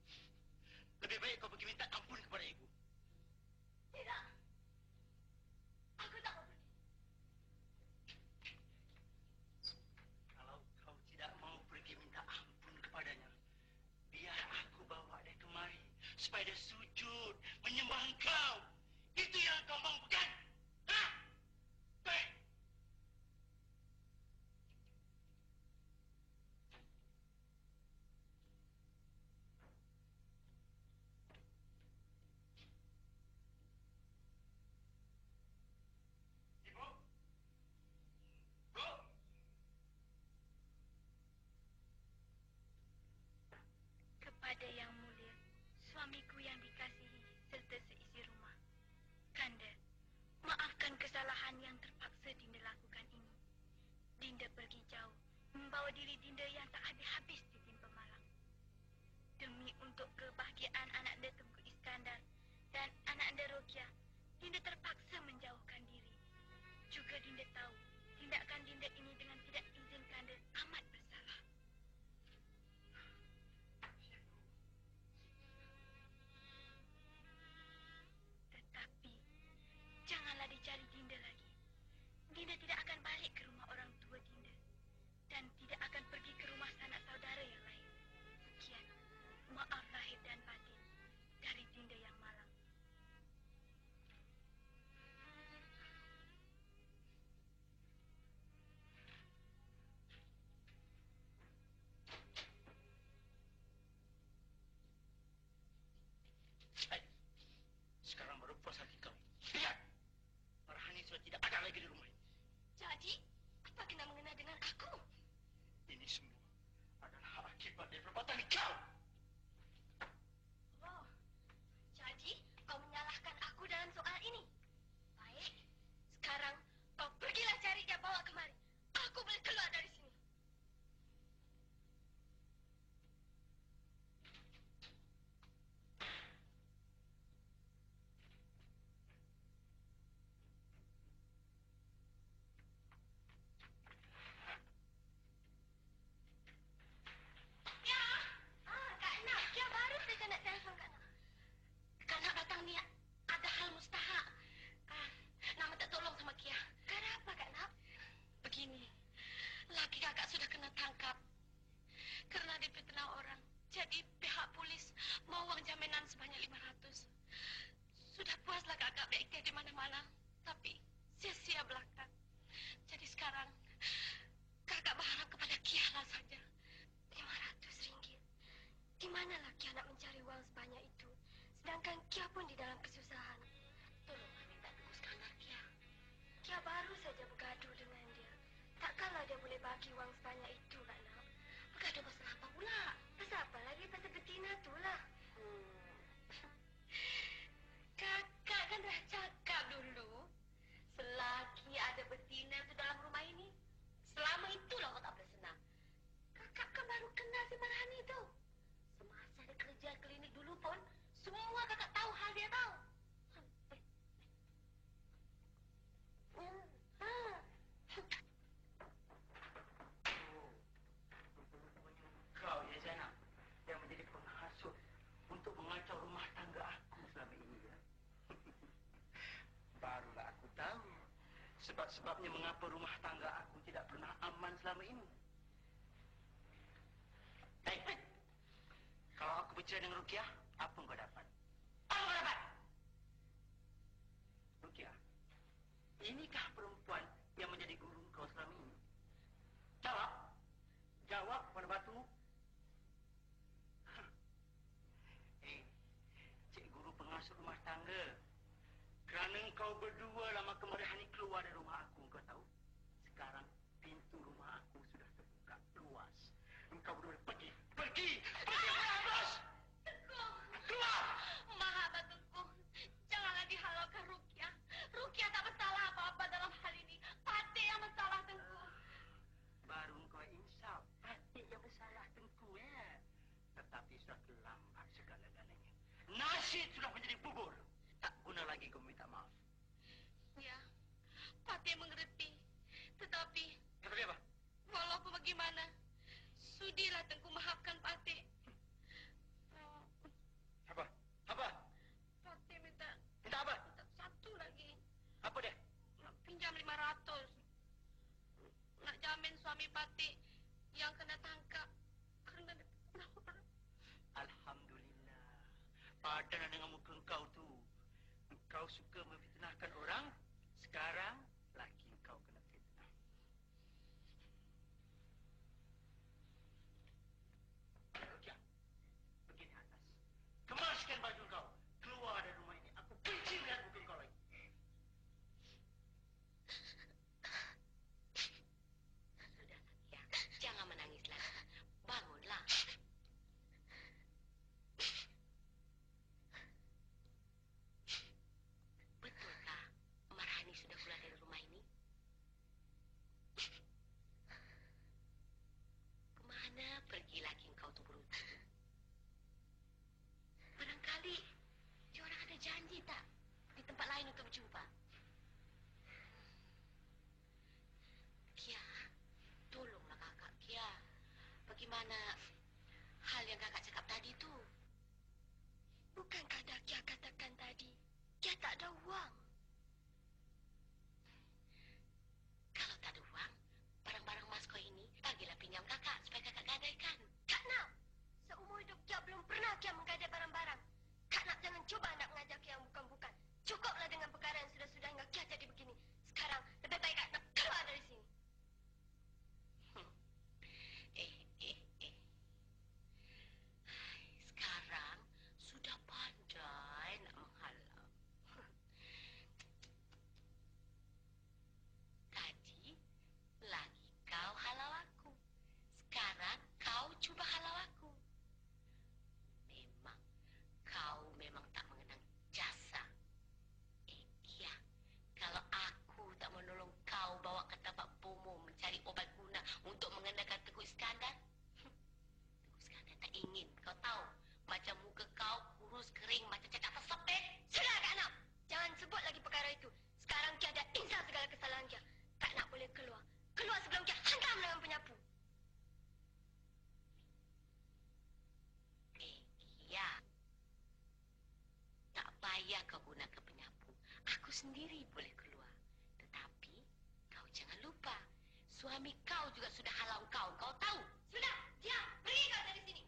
Lebih baik kau pergi minta ampun kepada ibu. Tidak. Aku tak mau pergi. Kalau kau tidak mau pergi minta ampun kepadanya, biar aku bawa dia kemari supaya dia sujud menyembah engkau. Itu yang kau mau, bukan? Ha? Baik. Ibu? Bu? Kepada Yang Mulia, suamiku yang dikasihi serta seisi rumah. Kanda, maafkan kesalahan yang terpaksa Dinda lakukan ini. Dinda pergi jauh, membawa diri Dinda yang tak habis-habis ditimpa malang. Demi untuk kebahagiaan anak anda Tengku Iskandar dan anak anda Rokia, Dinda terpaksa menjauhkan diri. Juga Dinda tahu, tindakan Dinda ini dengan tidak izin Kanda amat bersalah. Tetapi, janganlah dicari Dinda lagi. Dinda tidak akan balik ke rumah orang tua Dinda. Dan tidak akan pergi ke rumah sanak saudara yang lain. Sekian, maaf lahir dan batin dari Dinda yang malang. Baik. Sekarang baru puas hati kau. Lihat, Farhani sudah tidak ada lagi di rumah ini. Kia nak mencari wang sebanyak itu. Sedangkan Kia pun di dalam kesusahan. Tolonglah minta teguh Iskandar, Kia. Kia baru saja bergaduh dengan dia. Takkanlah dia boleh bagi wang sebanyak itu, Kak Nak. Bergaduh masalah apa pula? Pasal apa lagi? Pasal betina tu lah. Kakak kan dah cakap dulu, selagi ada betina itu dalam rumah ini, selama itulah kau tak boleh senang. Kakak kan baru kenal si Marhani itu. Semasa dia kerja klinik dulu pun, semua kakak tahu hal dia tahu. Kau ya Zainab yang menjadi penghasut untuk mengacau rumah tangga aku selama ini ya. Barulah aku tahu sebab-sebabnya mengapa rumah tangga aku tidak pernah aman selama ini. Hei, kalau aku bercerai dengan Rukiah, apa kau dapat? Apa kau dapat? Rukiah, inikah perempuan yang menjadi guru kau selama ini? Jawab. Jawab kepada batu. Cik guru pengasuh rumah tangga. Kerana engkau berdua lama kemarahan keluar dari rumah aku, engkau tahu? Sekarang pintu rumah aku sudah terbuka luas. Engkau berdua pergi. Pergi! Pergi berhabis! Tengku, Keluar! maha Tengku, janganlah dihalaukan Rukiah. Rukiah tak bersalah apa-apa dalam hal ini. Patih yang bersalah, Tengku. Baru engkau insaf. Hati yang bersalah Tengku ya. Tetapi sudah terlambat segala-galanya. Nasi sudah menjadi bubur. Tak guna lagi kau minta maaf. Ya, Patih mengerti. Tetapi, Tetapi apa? walaupun bagaimana, sudilah Tengku maafkan Patih. Apa? Apa? Patih minta apa? satu lagi. Apa dia? Nak pinjam 500. Nak jamin suami Patih yang kena tangkap kerana dia pernah orang. Alhamdulillah. Padan dengan muka engkau tu. Engkau suka memfitnahkan orang. Sekarang, laki engkau kena fitnah. Rukiah, pergi di atas. Kemaskan baju kau. Keluar dari rumah ini. Aku benci melihat muka kau lagi. Sudahlah, ya. Jangan menangis lagi. Bangunlah. Betulkah Marhani sudah keluar dari rumah ini? Kemana pergi lagi engkau tu berhutang? Barangkali dia orang ada janji tak di tempat lain untuk berjumpa? Kia, tolonglah kakak Kia. Bagaimana hal yang kakak cakap tadi tu? Bukankah dah Kia katakan tadi, Kia tak ada wang? Kalau tak ada wang, barang-barang mas kau ini bagilah pinjam kakak supaya kakak gadaikan. Kak Nak, seumur hidup Kia belum pernah Kia menggadai barang-barang. Kak Nak jangan cuba nak mengajak Kia yang bukan-bukan. Cukuplah dengan perkara yang sudah-sudah hingga Kia jadi begini. Sekarang, lebih baik Kak Nak keluar dari sini. Sekarang sudah pandai nak menghalau. Tadi lagi kau halau aku. Sekarang kau cuba halau aku. Memang tak mengenang jasa. Kia, kalau aku tak menolong kau bawa ke tempat bomo mencari obat guna untuk mengenakan Tengku Iskandar, Tengku Iskandar tak ingin kau tahu macam muka kau kurus kering macam cacak tersepit. Sudah Kak Nak, jangan sebut lagi perkara itu. Sekarang Kia dah insaf segala kesalahan Kia. Kak Nak boleh keluar. Keluar sebelum Kia hantam dengan penyapu. Kia, tak payah kau gunakan penyapu. Aku sendiri boleh keluar. Tetapi kau jangan lupa, suami kau juga sudah halau kau. Kau tahu? Sudah, diam. Pergi kau dari sini.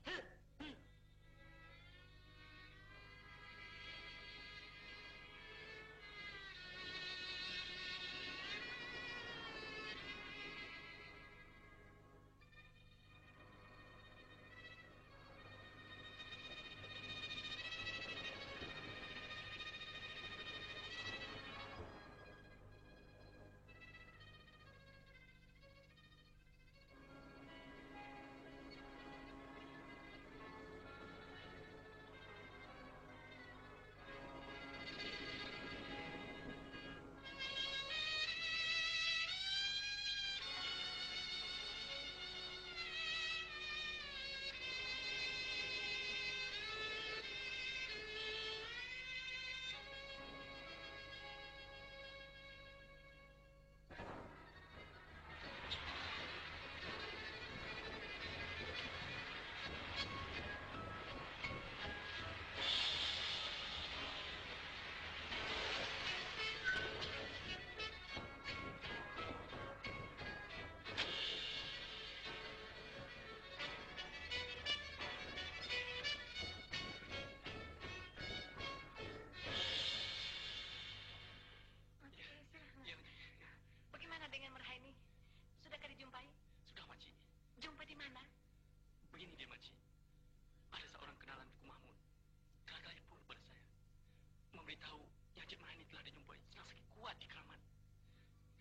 beritahu yang Cik Mahani telah dijumpai sedang sakit kuat di Keramat.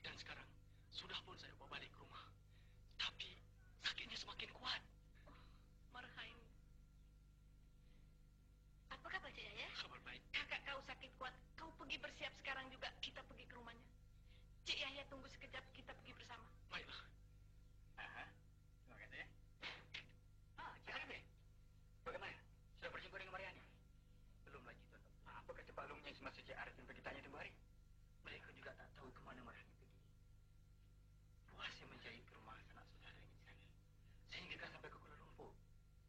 Dan sekarang sudah pun saya bawa balik ke rumah. Tapi sakitnya semakin kuat. Marhain. Apa kabar Cik Yaya? Kabar baik. Kakak kau sakit kuat. Kau pergi bersiap sekarang juga. Kita pergi ke rumahnya. Cik Yahya tunggu sekejap. Kita pergi bersama. Baiklah. Terima kasih. Cik Harif, bagaimana? Sudah berjumpa dengan Mariani? Belum lagi, Tuan. Apa kata Pak Longnya semasa Cik Arif pergi tanya tempoh hari? Mereka juga tak tahu ke mana Mariani pergi. Puas yang mencari ke rumah sanak saudaranya di sana. Sehingga kan sampai ke Kuala Lumpur.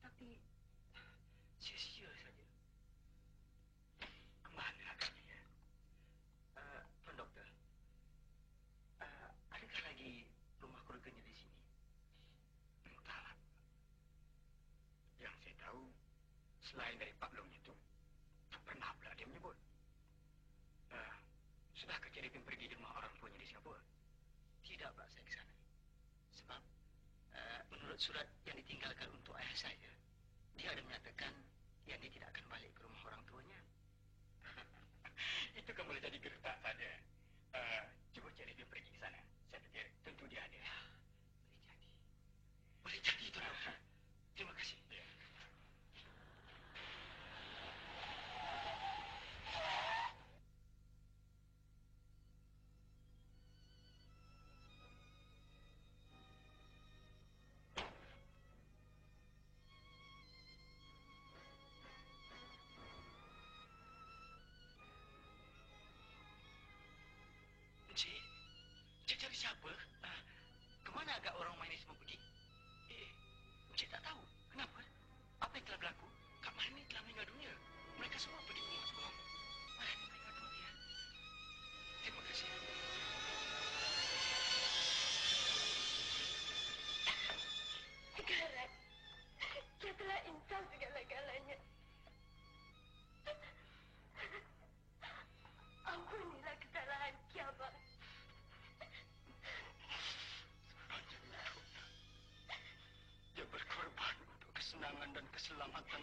Tapi sia-sia saja. Kemana agaknya ya? Tuan Doktor, adakah lagi rumah keluarganya di sini? Entahlah. Yang saya tahu, selain dari Pak Long itu, tak pernah pula dia menyebut. Sudahkah Cik Ripin pergi di rumah orang tuanya di Singapura? Tidak pula saya ke sana. Sebab, menurut surat yang ditinggalkan untuk ayah saya, dia ada menyatakan yang dia tidak akan balik ke rumah orang tuanya. Itu kan boleh jadi gertak saja. Cuba Cik Ripin pergi ke sana. Saya fikir tentu dia ada. Boleh jadi. Boleh jadi, Tuan Doktor. Terima kasih. Ya. Cik, Cik cari siapa? Kemana agak orang main ini semua pergi? Cik tak tahu. Kenapa? Apa yang telah berlaku? Kak Mahani telah meninggal dunia. Mereka semua pergi ke rumah sekolah. Mahani meninggal dunia. Terima kasih. Sekarang, dia telah insaf segala-galanya. Ampunilah kesalahan Kiamat. Dia berkorban untuk kesenangan dan keselamatan